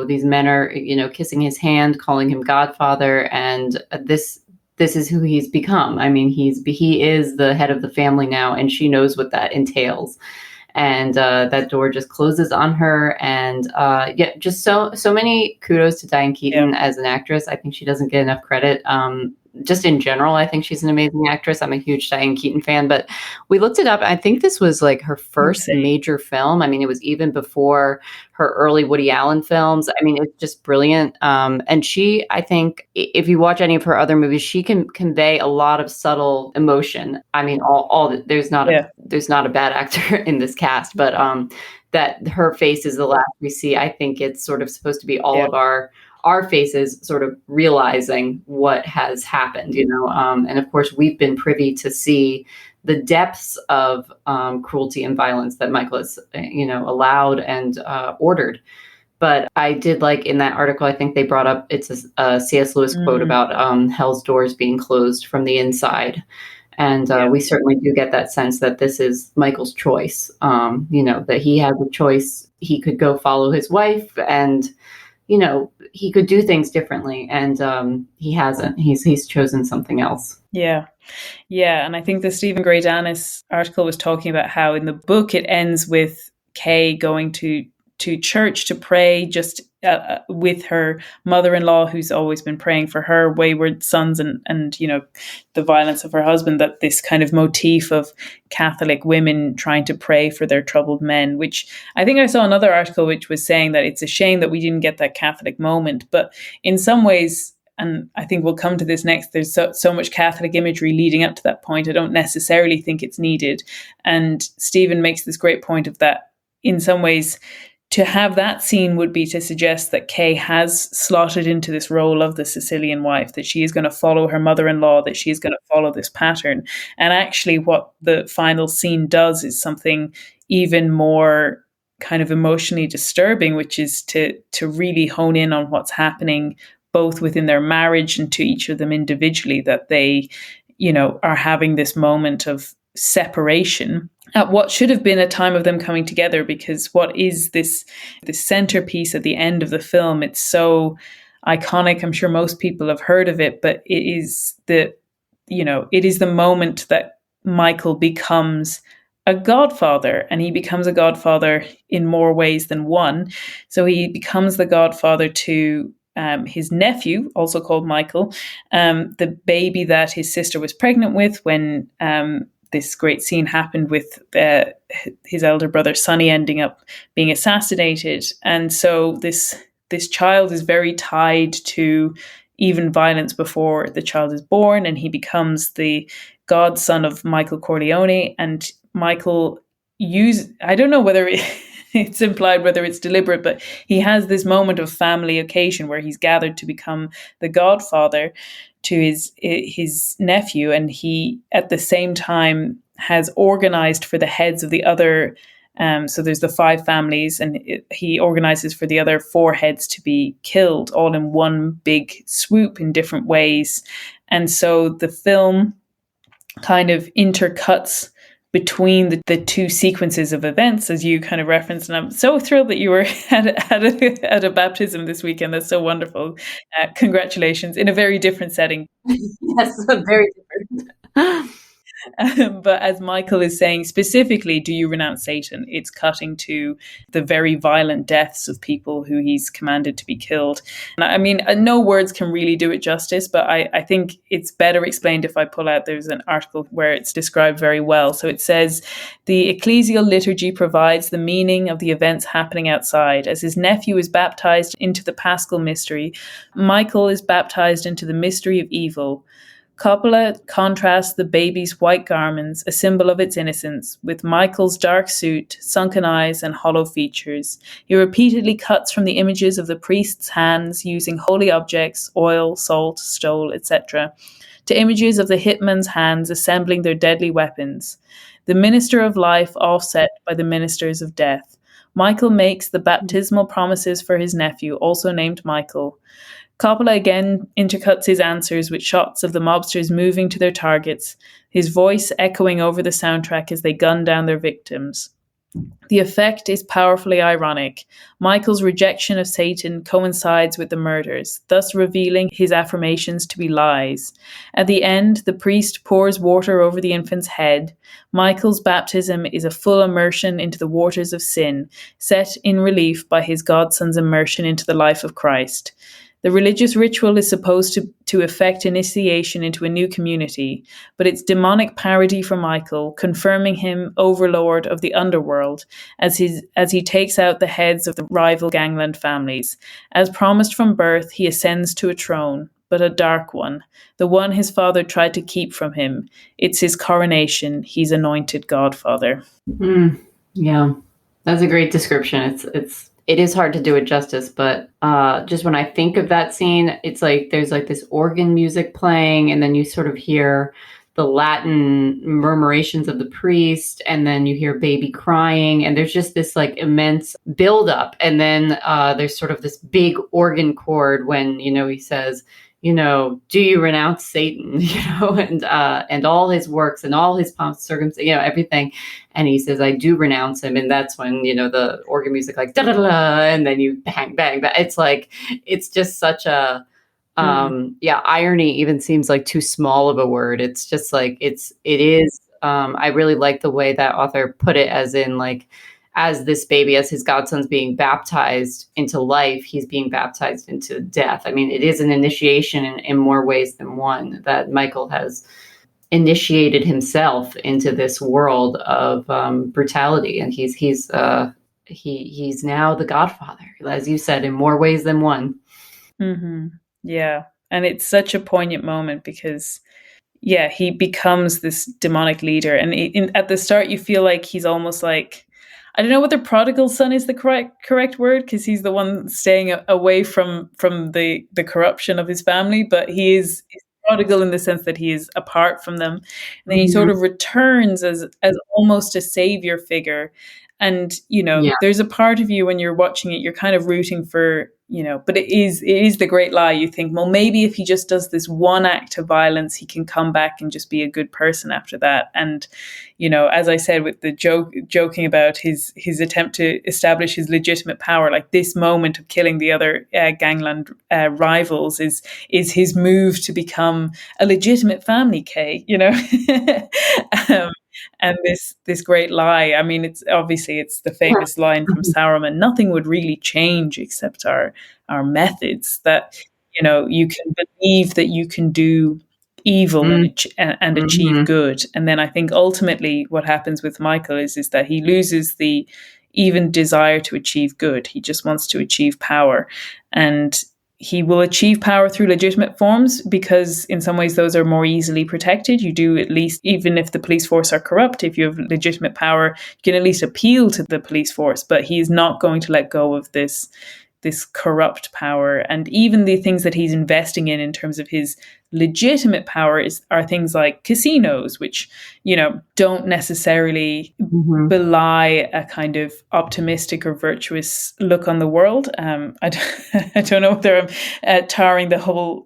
Speaker 2: These men are, kissing his hand, calling him Godfather, and this is who he's become. I mean, he is the head of the family now, and she knows what that entails. And that door just closes on her. And just so many kudos to Diane Keaton as an actress. I think she doesn't get enough credit. Just in general, I think she's an amazing actress. I'm a huge Diane Keaton fan, but we looked it up. I think this was like her first major film. I mean, it was even before her early Woody Allen films. I mean, it's just brilliant. And she, I think, if you watch any of her other movies, she can convey a lot of subtle emotion. I mean, there's not a bad actor in this cast, but that her face is the last we see. I think it's sort of supposed to be all of our faces sort of realizing what has happened, and of course we've been privy to see the depths of cruelty and violence that Michael has, allowed and ordered. But I did like in that article, I think they brought up, it's a C.S. Lewis quote about hell's doors being closed from the inside. And we certainly do get that sense that this is Michael's choice, that he has a choice. He could go follow his wife, and he could do things differently, and he hasn't. He's chosen something else.
Speaker 1: Yeah. And I think the Stephen Greydanis article was talking about how in the book it ends with Kay going to church to pray, just with her mother-in-law, who's always been praying for her wayward sons and the violence of her husband, that this kind of motif of Catholic women trying to pray for their troubled men, which I think I saw another article which was saying that it's a shame that we didn't get that Catholic moment. But in some ways, and I think we'll come to this next, there's so much Catholic imagery leading up to that point. I don't necessarily think it's needed. And Stephen makes this great point of that in some ways, to have that scene would be to suggest that Kay has slotted into this role of the Sicilian wife, that she is going to follow her mother-in-law, that she is going to follow this pattern. And actually what the final scene does is something even more kind of emotionally disturbing, which is to really hone in on what's happening both within their marriage and to each of them individually, that they, are having this moment of separation at what should have been a time of them coming together. Because what is this centerpiece at the end of the film? It's so iconic. I'm sure most people have heard of it, but it is the moment that Michael becomes a godfather, and he becomes a godfather in more ways than one. So he becomes the godfather to his nephew, also called Michael, the baby that his sister was pregnant with when this great scene happened with his elder brother Sonny ending up being assassinated. And so this child is very tied to even violence before the child is born, and he becomes the godson of Michael Corleone. And Michael I don't know whether it's implied, whether it's deliberate, but he has this moment of family occasion where he's gathered to become the godfather to his nephew, and he at the same time has organized for the heads of the other. So there's the 5 families, and he organizes for the other 4 heads to be killed, all in one big swoop in different ways. And so the film kind of intercuts between the 2 sequences of events, as you kind of referenced. And I'm so thrilled that you were at a baptism this weekend. That's so wonderful. Congratulations, in a very different setting.
Speaker 2: Yes, very different.
Speaker 1: But as Michael is saying, specifically, do you renounce Satan? It's cutting to the very violent deaths of people who he's commanded to be killed. And I mean, no words can really do it justice, but I think it's better explained if I pull out, there's an article where it's described very well. So it says, the ecclesial liturgy provides the meaning of the events happening outside. As his nephew is baptized into the Paschal mystery, Michael is baptized into the mystery of evil. Coppola contrasts the baby's white garments, a symbol of its innocence, with Michael's dark suit, sunken eyes, and hollow features. He repeatedly cuts from the images of the priest's hands using holy objects, oil, salt, stole, etc., to images of the hitman's hands assembling their deadly weapons. The minister of life offset by the ministers of death. Michael makes the baptismal promises for his nephew, also named Michael. Coppola again intercuts his answers with shots of the mobsters moving to their targets, his voice echoing over the soundtrack as they gun down their victims. The effect is powerfully ironic. Michael's rejection of Satan coincides with the murders, thus revealing his affirmations to be lies. At the end, the priest pours water over the infant's head. Michael's baptism is a full immersion into the waters of sin, set in relief by his godson's immersion into the life of Christ. The religious ritual is supposed to effect initiation into a new community, but it's demonic parody for Michael, confirming him overlord of the underworld as he takes out the heads of the rival gangland families. As promised from birth, he ascends to a throne, but a dark one, the one his father tried to keep from him. It's his coronation. He's anointed Godfather.
Speaker 2: Yeah, that's a great description. It is hard to do it justice, but just when I think of that scene, it's like there's like this organ music playing, and then you sort of hear the Latin murmurations of the priest, and then you hear baby crying, and there's just this like immense buildup, and then there's sort of this big organ chord when he says, do you renounce Satan, and all his works and all his pomps, circumstances, everything. And he says, I do renounce him. And that's when, the organ music, like, da da da, and then you bang, bang. But it's just such a, irony even seems like too small of a word. It's just like, it is, I really like the way that author put it, as in like, as this baby, as his godson's being baptized into life, he's being baptized into death. I mean, it is an initiation in more ways than one, that Michael has initiated himself into this world of brutality, and he's now the Godfather, as you said, in more ways than one.
Speaker 1: Mm-hmm. Yeah, and it's such a poignant moment because, he becomes this demonic leader, and at the start, you feel like he's almost like, I don't know whether prodigal son is the correct word, because he's the one staying away from the corruption of his family, but he's prodigal in the sense that he is apart from them. And then he sort of returns as almost a savior figure. And, there's a part of you when you're watching it, you're kind of rooting for, but it is the great lie. You think, well, maybe if he just does this one act of violence, he can come back and just be a good person after that. And, as I said, with the joking about his attempt to establish his legitimate power, like this moment of killing the other gangland rivals is his move to become a legitimate family, Kay, and this great lie. I mean, it's the famous line from Saruman: "Nothing would really change except our methods." That you can believe that you can do evil and achieve good. And then I think ultimately what happens with Michael is that he loses the even desire to achieve good. He just wants to achieve power, and he will achieve power through legitimate forms because in some ways those are more easily protected. You do, at least, even if the police force are corrupt, if you have legitimate power, you can at least appeal to the police force, but he is not going to let go of this corrupt power. And even the things that he's investing in terms of his legitimate power are things like casinos, which, don't necessarily belie a kind of optimistic or virtuous look on the world. I don't know whether I'm tarring the whole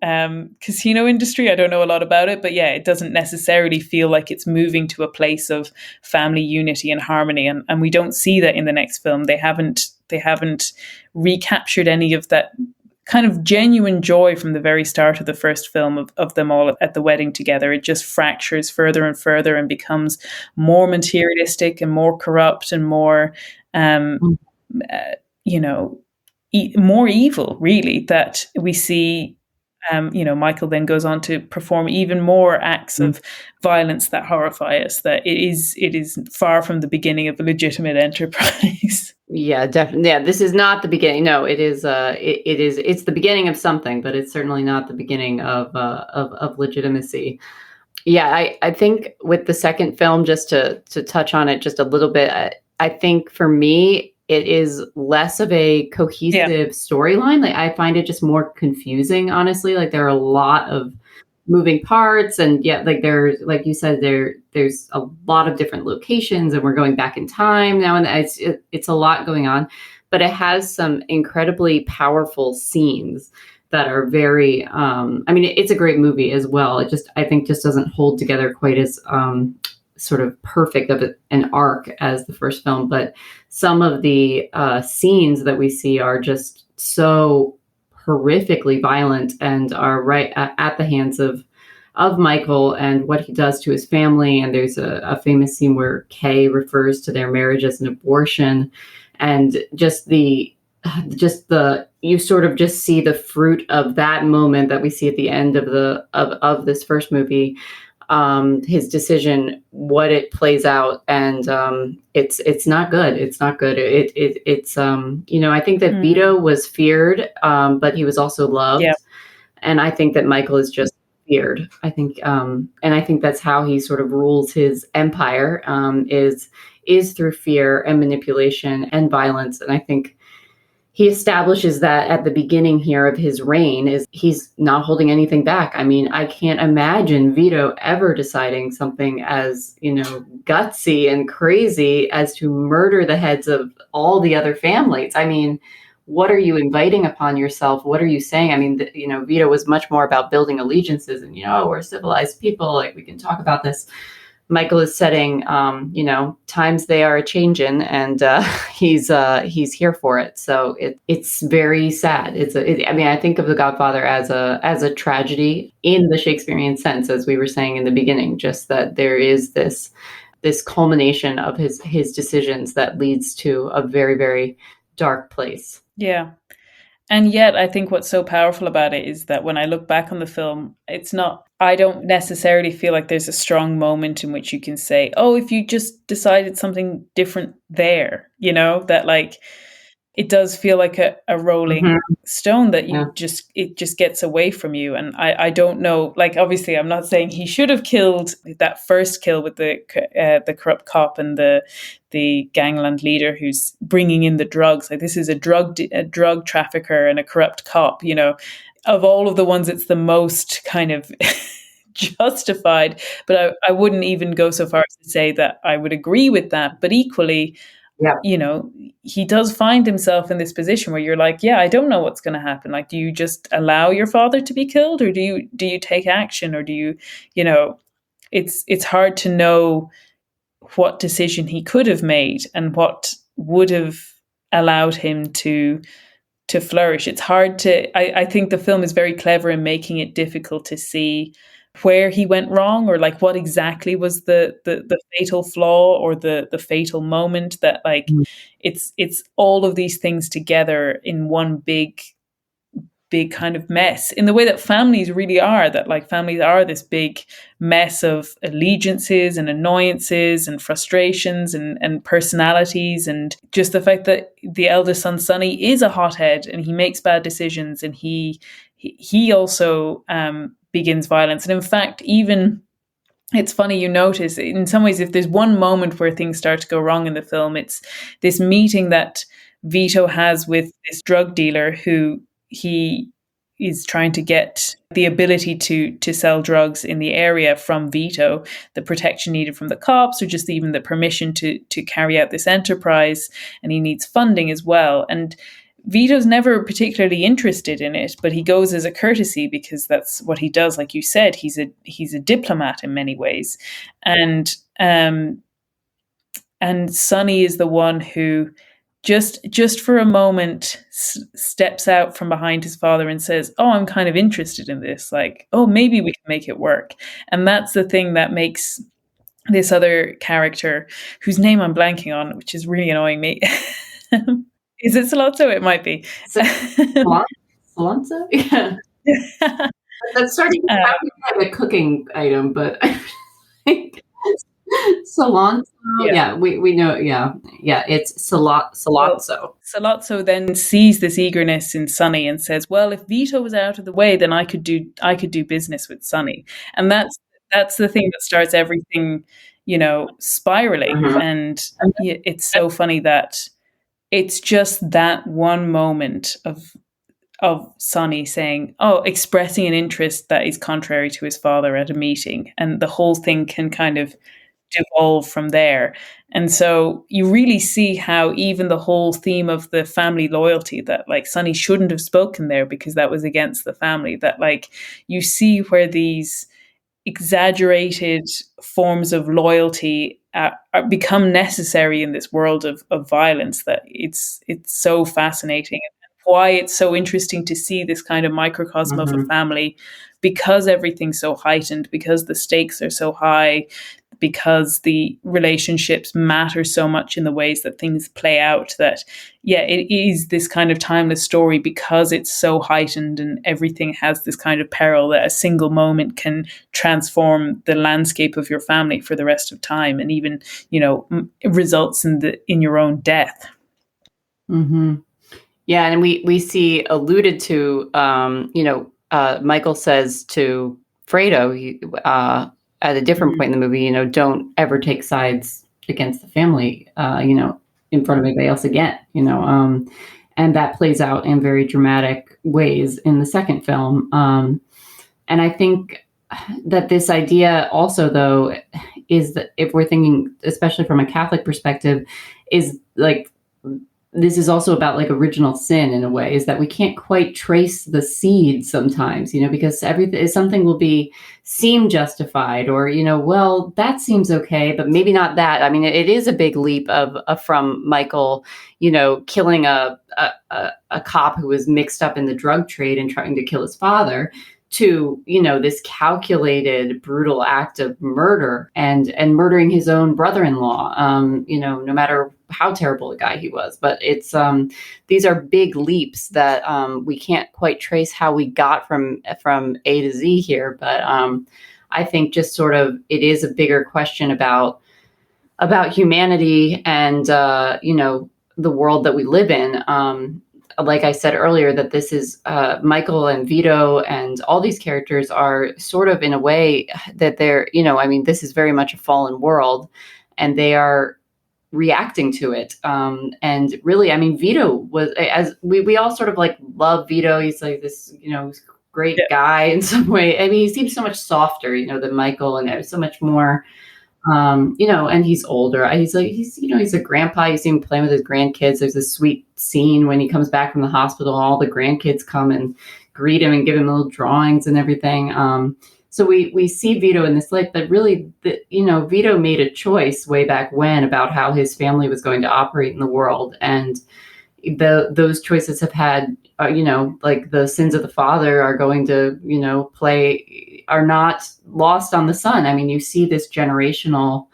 Speaker 1: casino industry. I don't know a lot about it, but it doesn't necessarily feel like it's moving to a place of family unity and harmony. And we don't see that in the next film. They haven't recaptured any of that kind of genuine joy from the very start of the first film of them all at the wedding together. It just fractures further and further and becomes more materialistic and more corrupt and more, more evil, really, that we see. Michael then goes on to perform even more acts of violence that horrify us. That it is far from the beginning of a legitimate enterprise.
Speaker 2: Yeah, definitely. Yeah, this is not the beginning. No, it is. It's the beginning of something, but it's certainly not the beginning of legitimacy. Yeah, I think with the second film, just to touch on it just a little bit, I think for me it is less of a
Speaker 1: Yeah.
Speaker 2: cohesive storyline. Like I find it just more confusing, honestly. Like there are a lot of moving parts, and yet like there's like you said there's a lot of different locations, and we're going back in time now, and it's a lot going on, but it has some incredibly powerful scenes that are very I mean it's a great movie as well. It just I think just doesn't hold together quite as sort of perfect of an arc as the first film, but some of the scenes that we see are just so horrifically violent and are right at the hands of Michael and what he does to his family. And there's a famous scene where Kay refers to their marriage as an abortion, and just the you sort of just see the fruit of that moment that we see at the end of of this first movie, his decision, what it plays out, and it's not good. It's not good. It's you know, I think that Vito was feared, but he was also
Speaker 1: Yeah.
Speaker 2: loved, and I think that Michael is just feared. I think, and I think that's how he sort of rules his empire, is through fear and manipulation and violence, and I think he establishes that at the beginning here of his reign is he's not holding anything back. I mean, I can't imagine Vito ever deciding something as, you know, gutsy and crazy as to murder the heads of all the other families. I mean, what are you inviting upon yourself? What are you saying? I mean, you know, Vito was much more about building allegiances and, you know, we're civilized people, like we can talk about this. Michael is setting, you know, times they are a changing, and he's here for it. So it's very sad. I mean, I think of The Godfather as a tragedy in the Shakespearean sense, as we were saying in the beginning. Just that there is this culmination of his decisions that leads to a very, very dark place.
Speaker 1: Yeah. And yet, I think what's so powerful about it is that when I look back on the film, I don't necessarily feel like there's a strong moment in which you can say, oh, if you just decided something different there, you know, that like it does feel like a rolling
Speaker 2: Mm-hmm.
Speaker 1: stone that
Speaker 2: Yeah.
Speaker 1: it just gets away from you. And I don't know, like, obviously I'm not saying he should have killed that first kill with the corrupt cop and the gangland leader who's bringing in the drugs. Like, this is a drug trafficker and a corrupt cop, you know. Of all of the ones, it's the most kind of justified, but I wouldn't even go so far as to say that I would agree with that. But equally,
Speaker 2: Yeah.
Speaker 1: you know, he does find himself in this position where you're like, yeah, I don't know what's going to happen. Like, do you just allow your father to be killed, or do you take action, or do you, you know, it's hard to know what decision he could have made and what would have allowed him to flourish. It's hard to. I think the film is very clever in making it difficult to see where he went wrong, or like what exactly was the fatal flaw or the fatal moment. That like it's all of these things together in one big kind of mess, in the way that families really are. That like families are this big mess of allegiances and annoyances and frustrations and personalities, and just the fact that the eldest son Sonny is a hothead and he makes bad decisions, and he also begins violence. And in fact, even it's funny, you notice in some ways, if there's one moment where things start to go wrong in the film, it's this meeting that Vito has with this drug dealer who he is trying to get the ability to sell drugs in the area from Vito, the protection needed from the cops, or just even the permission to carry out this enterprise. And he needs funding as well. And Vito's never particularly interested in it, but he goes as a courtesy because that's what he does. Like you said, he's a diplomat in many ways, and Sonny is the one who just for a moment steps out from behind his father and says, "Oh, I'm kind of interested in this. Like, oh, maybe we can make it work." And that's the thing that makes this other character, whose name I'm blanking on, which is really annoying me. Is it Salazzo? It might be.
Speaker 2: Salonzo? Yeah. That's starting to sound like a cooking item, but I think Cilantro.
Speaker 1: Yeah.
Speaker 2: Yeah, we know. Yeah, yeah. It's
Speaker 1: Well,
Speaker 2: salazzo.
Speaker 1: Salazzo then sees this eagerness in Sonny and says, "Well, if Vito was out of the way, then I could do business with Sonny." And that's the thing that starts everything, spiraling.
Speaker 2: Mhm.
Speaker 1: And it's so funny that it's just that one moment of Sonny saying, "Oh," expressing an interest that is contrary to his father at a meeting, and the whole thing can kind of devolve from there. And so you really see how even the whole theme of the family loyalty, that like Sonny shouldn't have spoken there because that was against the family, that like you see where these exaggerated forms of loyalty become necessary in this world of violence, that it's so fascinating, and why it's so interesting to see this kind of microcosm of a
Speaker 2: Mhm.
Speaker 1: family, because everything's so heightened, because the stakes are so high, because the relationships matter so much in the ways that things play out, that yeah, it is this kind of timeless story because it's so heightened and everything has this kind of peril, that a single moment can transform the landscape of your family for the rest of time, and even results in your own death.
Speaker 2: Mhm. Yeah, and we see alluded to, Michael says to Fredo, at a different
Speaker 1: Mhm.
Speaker 2: point in the movie, don't ever take sides against the family, in front of anybody else again, and that plays out in very dramatic ways in the second film. And I think that this idea also, though, is that if we're thinking, especially from a Catholic perspective, is like this is also about like original sin in a way, is that we can't quite trace the seed sometimes, because everything, something will seem justified, or well, that seems okay, but maybe not that. I mean, it is a big leap from Michael, killing a cop who was mixed up in the drug trade and trying to kill his father, to this calculated brutal act of murder, and murdering his own brother-in-law, no matter how terrible a guy he was. But it's these are big leaps that we can't quite trace how we got from A to Z here. But I think just sort of it is a bigger question about humanity, and the world that we live in. Like I said earlier, that this is Michael and Vito and all these characters are sort of in a way that they're, I mean, this is very much a fallen world, and they are reacting to it. And really, I mean, Vito was, as we all sort of like love Vito. He's like this, great
Speaker 1: Yeah.
Speaker 2: guy in some way. I mean, he seems so much softer, than Michael, and there's so much more, and he's older. He's a grandpa. You see him playing with his grandkids. There's this sweet scene when he comes back from the hospital. All the grandkids come and greet him and give him little drawings and everything. So we see Vito in this light, but really, Vito made a choice way back when about how his family was going to operate in the world, and those choices have had, like the sins of the father are going to, are not lost on the son. I mean, you see this generational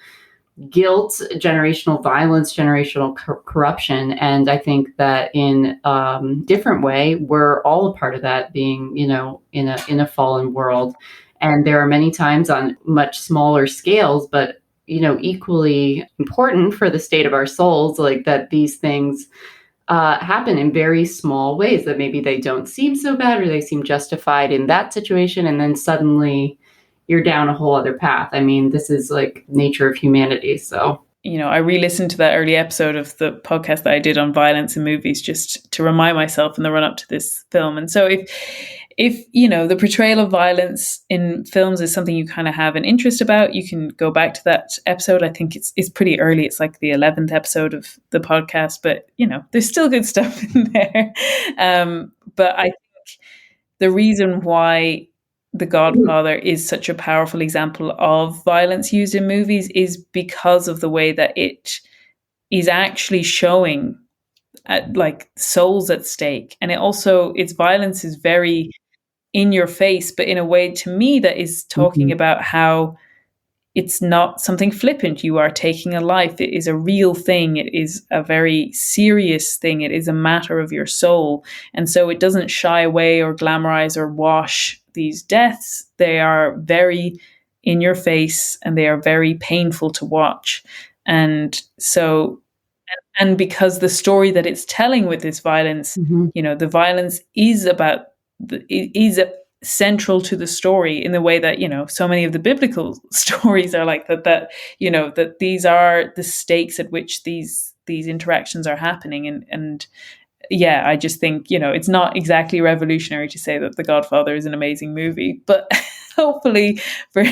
Speaker 2: guilt, generational violence, generational corruption, and I think that in different way, we're all a part of that, being, in a fallen world. And there are many times on much smaller scales, but equally important for the state of our souls, like that these things happen in very small ways, that maybe they don't seem so bad or they seem justified in that situation. And then suddenly you're down a whole other path. I mean, this is like nature of humanity. So,
Speaker 1: I re-listened to that early episode of the podcast that I did on violence in movies, just to remind myself in the run up to this film. And so if the portrayal of violence in films is something you kind of have an interest about, you can go back to that episode. I think it's pretty early. It's like the 11th episode of the podcast, but there's still good stuff in there. But I think the reason why The Godfather is such a powerful example of violence used in movies is because of the way that it is actually showing like souls at stake. And its violence is very in your face, but in a way, to me, that is talking
Speaker 2: mhm.
Speaker 1: about how it's not something flippant. You are taking a life. It is a real thing. It is a very serious thing. It is a matter of your soul. And so it doesn't shy away or glamorize or wash these deaths. They are very in your face and they are very painful to watch. And so, and because the story that it's telling with this violence, the violence is about is central to the story in the way that so many of the biblical stories are like that. That these are the stakes at which these interactions are happening, and yeah, I just think it's not exactly revolutionary to say that The Godfather is an amazing movie, but hopefully for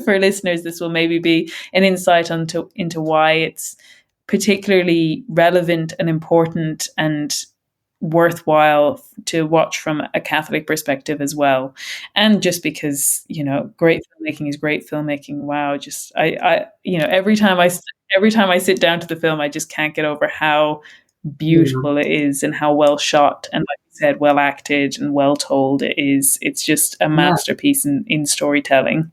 Speaker 1: for listeners, this will maybe be an insight into why it's particularly relevant and important and worthwhile to watch from a Catholic perspective as well. And just because great filmmaking is great filmmaking. Wow, just I every time I sit down to the film, I just can't get over how beautiful it is and how well shot and, like you said, well acted and well told it is. It's just a masterpiece in storytelling.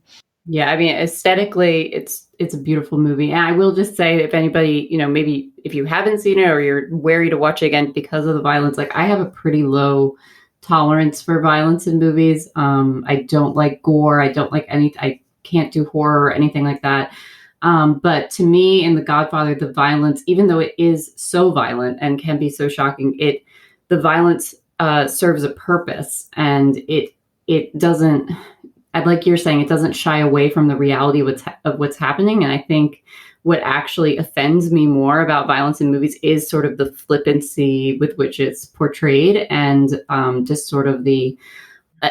Speaker 2: Yeah, I mean, aesthetically, it's a beautiful movie. And I will just say, if anybody, maybe if you haven't seen it or you're wary to watch it again because of the violence, like I have a pretty low tolerance for violence in movies. I don't like gore. I don't like I can't do horror or anything like that. But to me, in The Godfather, the violence, even though it is so violent and can be so shocking, the violence serves a purpose, and it doesn't. Like you're saying, it doesn't shy away from the reality of what's happening. And I think what actually offends me more about violence in movies is sort of the flippancy with which it's portrayed, and just sort of the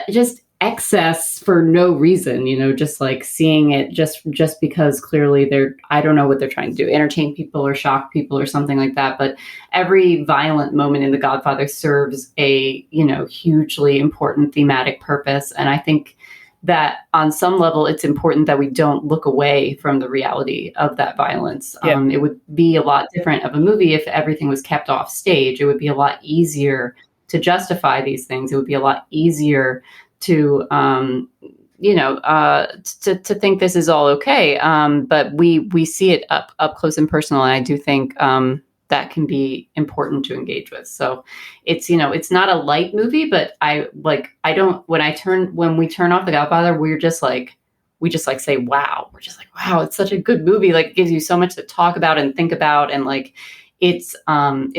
Speaker 2: just excess for no reason, just like seeing it just because clearly I don't know what they're trying to do, entertain people or shock people or something like that. But every violent moment in The Godfather serves a, hugely important thematic purpose. And I think that on some level, it's important that we don't look away from the reality of that violence.
Speaker 1: Yeah.
Speaker 2: It would be a lot different of a movie if everything was kept off stage. It would be a lot easier to justify these things. It would be a lot easier to, to think this is all okay. But we see it up close and personal. And I do think that can be important to engage with. So it's not a light movie, but when we turn off The Godfather, we just say, wow. We're just like, wow, it's such a good movie. Like, it gives you so much to talk about and think about. And like, it's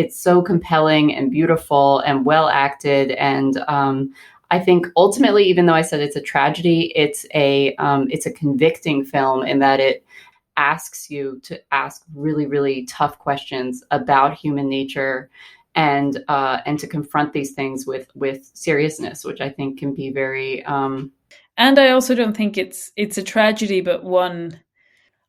Speaker 2: so compelling and beautiful and well acted. And I think ultimately, even though I said it's a tragedy, it's a convicting film in that it asks you to ask really, really tough questions about human nature, and to confront these things with seriousness, which I think can be very.
Speaker 1: And I also don't think it's a tragedy, but one,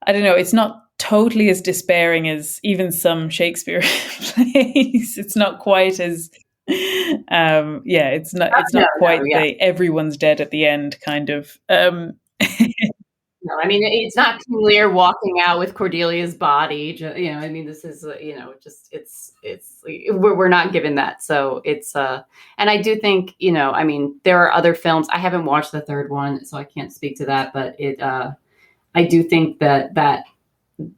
Speaker 1: I don't know, it's not totally as despairing as even some Shakespeare plays. It's not quite as. It's not quite the everyone's dead at the end kind of.
Speaker 2: No, I mean, it's not King Lear walking out with Cordelia's body. I mean, this is, we're not given that. So it's, and I do think, I mean, there are other films. I haven't watched the third one, so I can't speak to that. But I do think that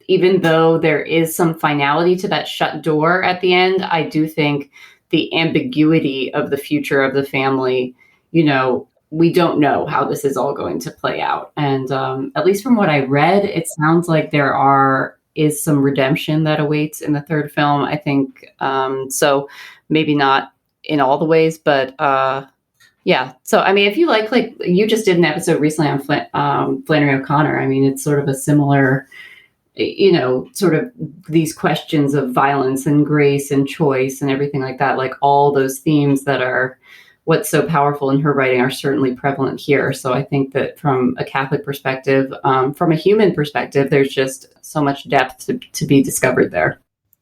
Speaker 2: even though there is some finality to that shut door at the end, I do think the ambiguity of the future of the family, we don't know how this is all going to play out. And at least from what I read, it sounds like there is some redemption that awaits in the third film, I think. So maybe not in all the ways, but yeah. So, I mean, if you like you just did an episode recently on Flannery O'Connor. I mean, it's sort of a similar, sort of these questions of violence and grace and choice and everything like that. Like all those themes that are what's so powerful in her writing are certainly prevalent here. So I think that from a Catholic perspective, from a human perspective, there's just so much depth to be discovered there.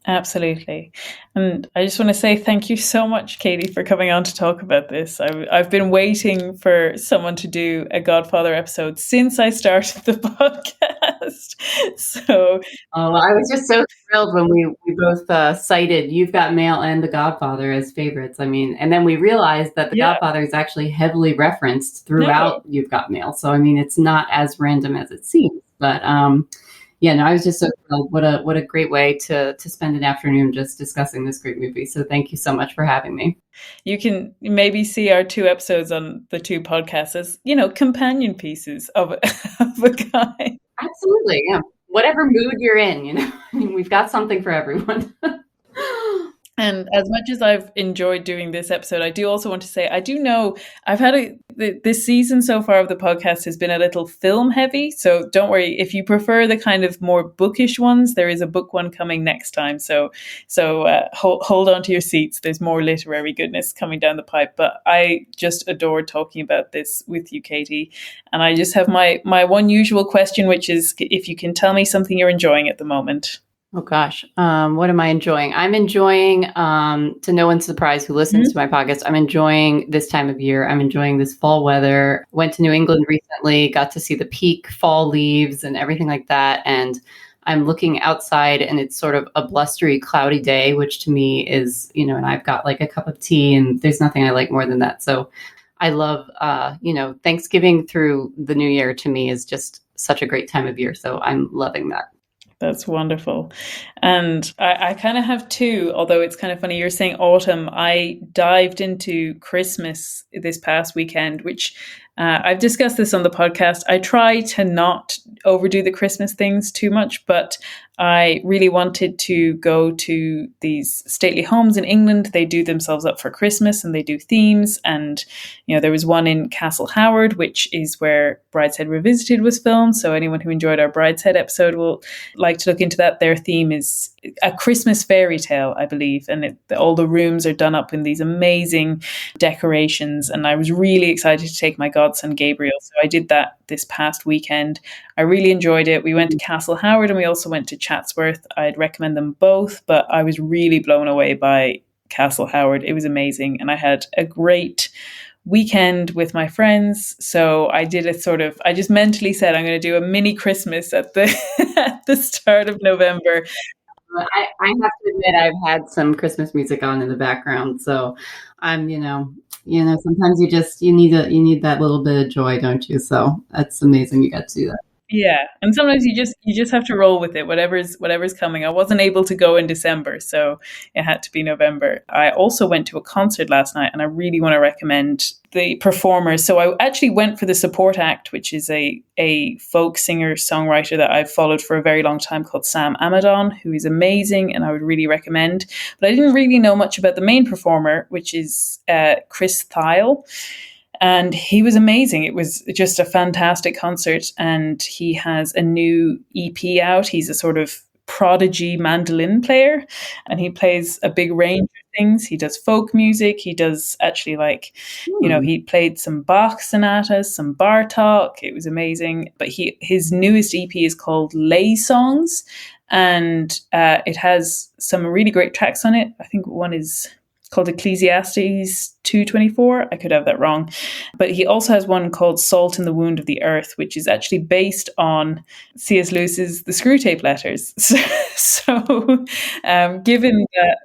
Speaker 1: Absolutely. And I just want to say thank you so much, Katie, for coming on to talk about this. I've been waiting for someone to do a Godfather episode since I started the podcast. So
Speaker 2: I was just so thrilled when we both cited You've Got Mail and The Godfather as favorites. I mean, and then we realized that The Godfather is actually heavily referenced throughout You've Got Mail. So, I mean, it's not as random as it seems. But Yeah, no, I was just so thrilled. What a great way to spend an afternoon just discussing this great movie. So thank you so much for having me.
Speaker 1: You can maybe see our 2 episodes on the 2 podcasts as, companion pieces of of a guy.
Speaker 2: Absolutely, yeah. Whatever mood you're in, I mean, we've got something for everyone.
Speaker 1: And as much as I've enjoyed doing this episode, I do also want to say I do know I've had this season so far of the podcast has been a little film heavy. So don't worry if you prefer the kind of more bookish ones. There is a book one coming next time. So hold on to your seats. There's more literary goodness coming down the pipe. But I just adore talking about this with you, Katie. And I just have my one usual question, which is if you can tell me something you're enjoying at the moment.
Speaker 2: Oh gosh, what am I enjoying? I'm enjoying, to no one's surprise who listens to my podcast, I'm enjoying this time of year. I'm enjoying this fall weather. Went to New England recently, got to see the peak fall leaves and everything like that. And I'm looking outside and it's sort of a blustery, cloudy day, which to me is, and I've got like a cup of tea and there's nothing I like more than that. So I love, Thanksgiving through the new year to me is just such a great time of year. So I'm loving that.
Speaker 1: That's wonderful. And I kind of have two, although it's kind of funny. You're saying autumn. I dived into Christmas this past weekend, which I've discussed this on the podcast. I try to not overdo the Christmas things too much, but I really wanted to go to these stately homes in England. They do themselves up for Christmas and they do themes. And, there was one in Castle Howard, which is where Brideshead Revisited was filmed. So anyone who enjoyed our Brideshead episode will like to look into that. Their theme is a Christmas fairy tale, I believe. And all the rooms are done up in these amazing decorations. And I was really excited to take my godson Gabriel. So I did that this past weekend. I really enjoyed it. We went to Castle Howard and we also went to Chatsworth. I'd recommend them both, but I was really blown away by Castle Howard. It was amazing. And I had a great weekend with my friends. So I did I just mentally said, I'm going to do a mini Christmas at the, at the start of November.
Speaker 2: I have to admit I've had some Christmas music on in the background. So I'm, sometimes you need that little bit of joy, don't you? So that's amazing you got to do that.
Speaker 1: Yeah, and sometimes you just have to roll with it. Whatever's coming. I wasn't able to go in December, so it had to be November. I also went to a concert last night, and I really want to recommend the performers. So I actually went for the support act, which is a folk singer songwriter that I've followed for a very long time called Sam Amadon, who is amazing, and I would really recommend. But I didn't really know much about the main performer, which is Chris Thile. And he was amazing. It was just a fantastic concert. And he has a new EP out. He's a sort of prodigy mandolin player. And he plays a big range of things. He does folk music. He does actually he played some Bach sonatas, some Bartok. It was amazing. But his newest EP is called Lay Songs. And it has some really great tracks on it. I think one is called Ecclesiastes 2:24. I could have that wrong. But he also has one called Salt in the Wound of the Earth, which is actually based on C.S. Lewis's The Screwtape Letters. So given that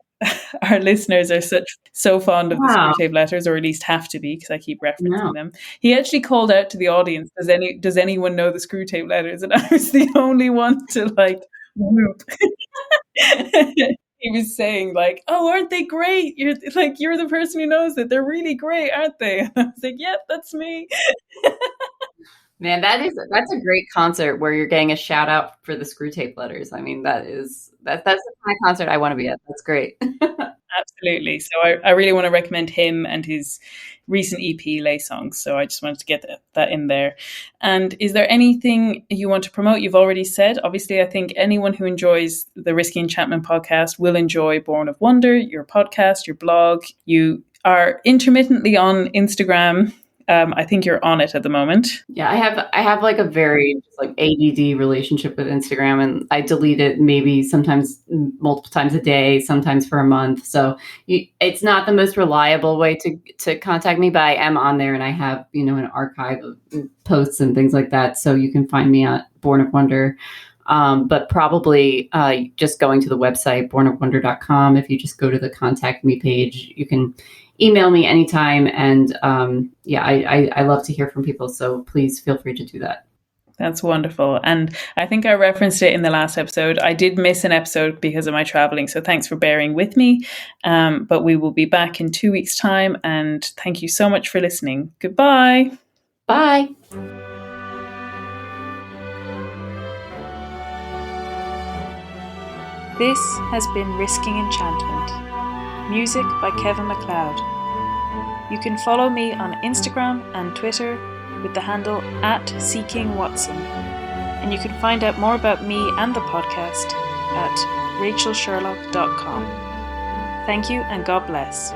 Speaker 1: our listeners are so fond of the Screwtape Letters, or at least have to be, because I keep referencing them, he actually called out to the audience, does anyone know the Screwtape Letters? And I was the only one to whoop. He was saying oh, aren't they great? You're the person who knows that they're really great, aren't they? And I was like, yep, that's me.
Speaker 2: Man, that's a great concert where you're getting a shout out for the Screwtape Letters. I mean, that's the kind of concert I want to be at. That's great.
Speaker 1: Absolutely. So I really want to recommend him and his recent EP, Lay Songs. So I just wanted to get that in there. And is there anything you want to promote? You've already said, obviously, I think anyone who enjoys the Risky Enchantment podcast will enjoy Born of Wonder, your podcast, your blog. You are intermittently on Instagram. I think you're on it at the moment.
Speaker 2: Yeah, I have like a very ADD relationship with Instagram, and I delete it maybe sometimes multiple times a day, sometimes for a month. So it's not the most reliable way to contact me, but I am on there, and I have an archive of posts and things like that. So you can find me at Born of Wonder. But probably just going to the website, bornofwonder.com. If you just go to the contact me page, you can email me anytime. And I love to hear from people. So please feel free to do that.
Speaker 1: That's wonderful. And I think I referenced it in the last episode. I did miss an episode because of my traveling. So thanks for bearing with me. But we will be back in 2 weeks' time. And thank you so much for listening. Goodbye.
Speaker 2: Bye.
Speaker 1: This has been Risking Enchantment. Music by Kevin MacLeod. You can follow me on Instagram and Twitter with the handle @SeekingWatson. And you can find out more about me and the podcast at rachelsherlock.com. Thank you and God bless.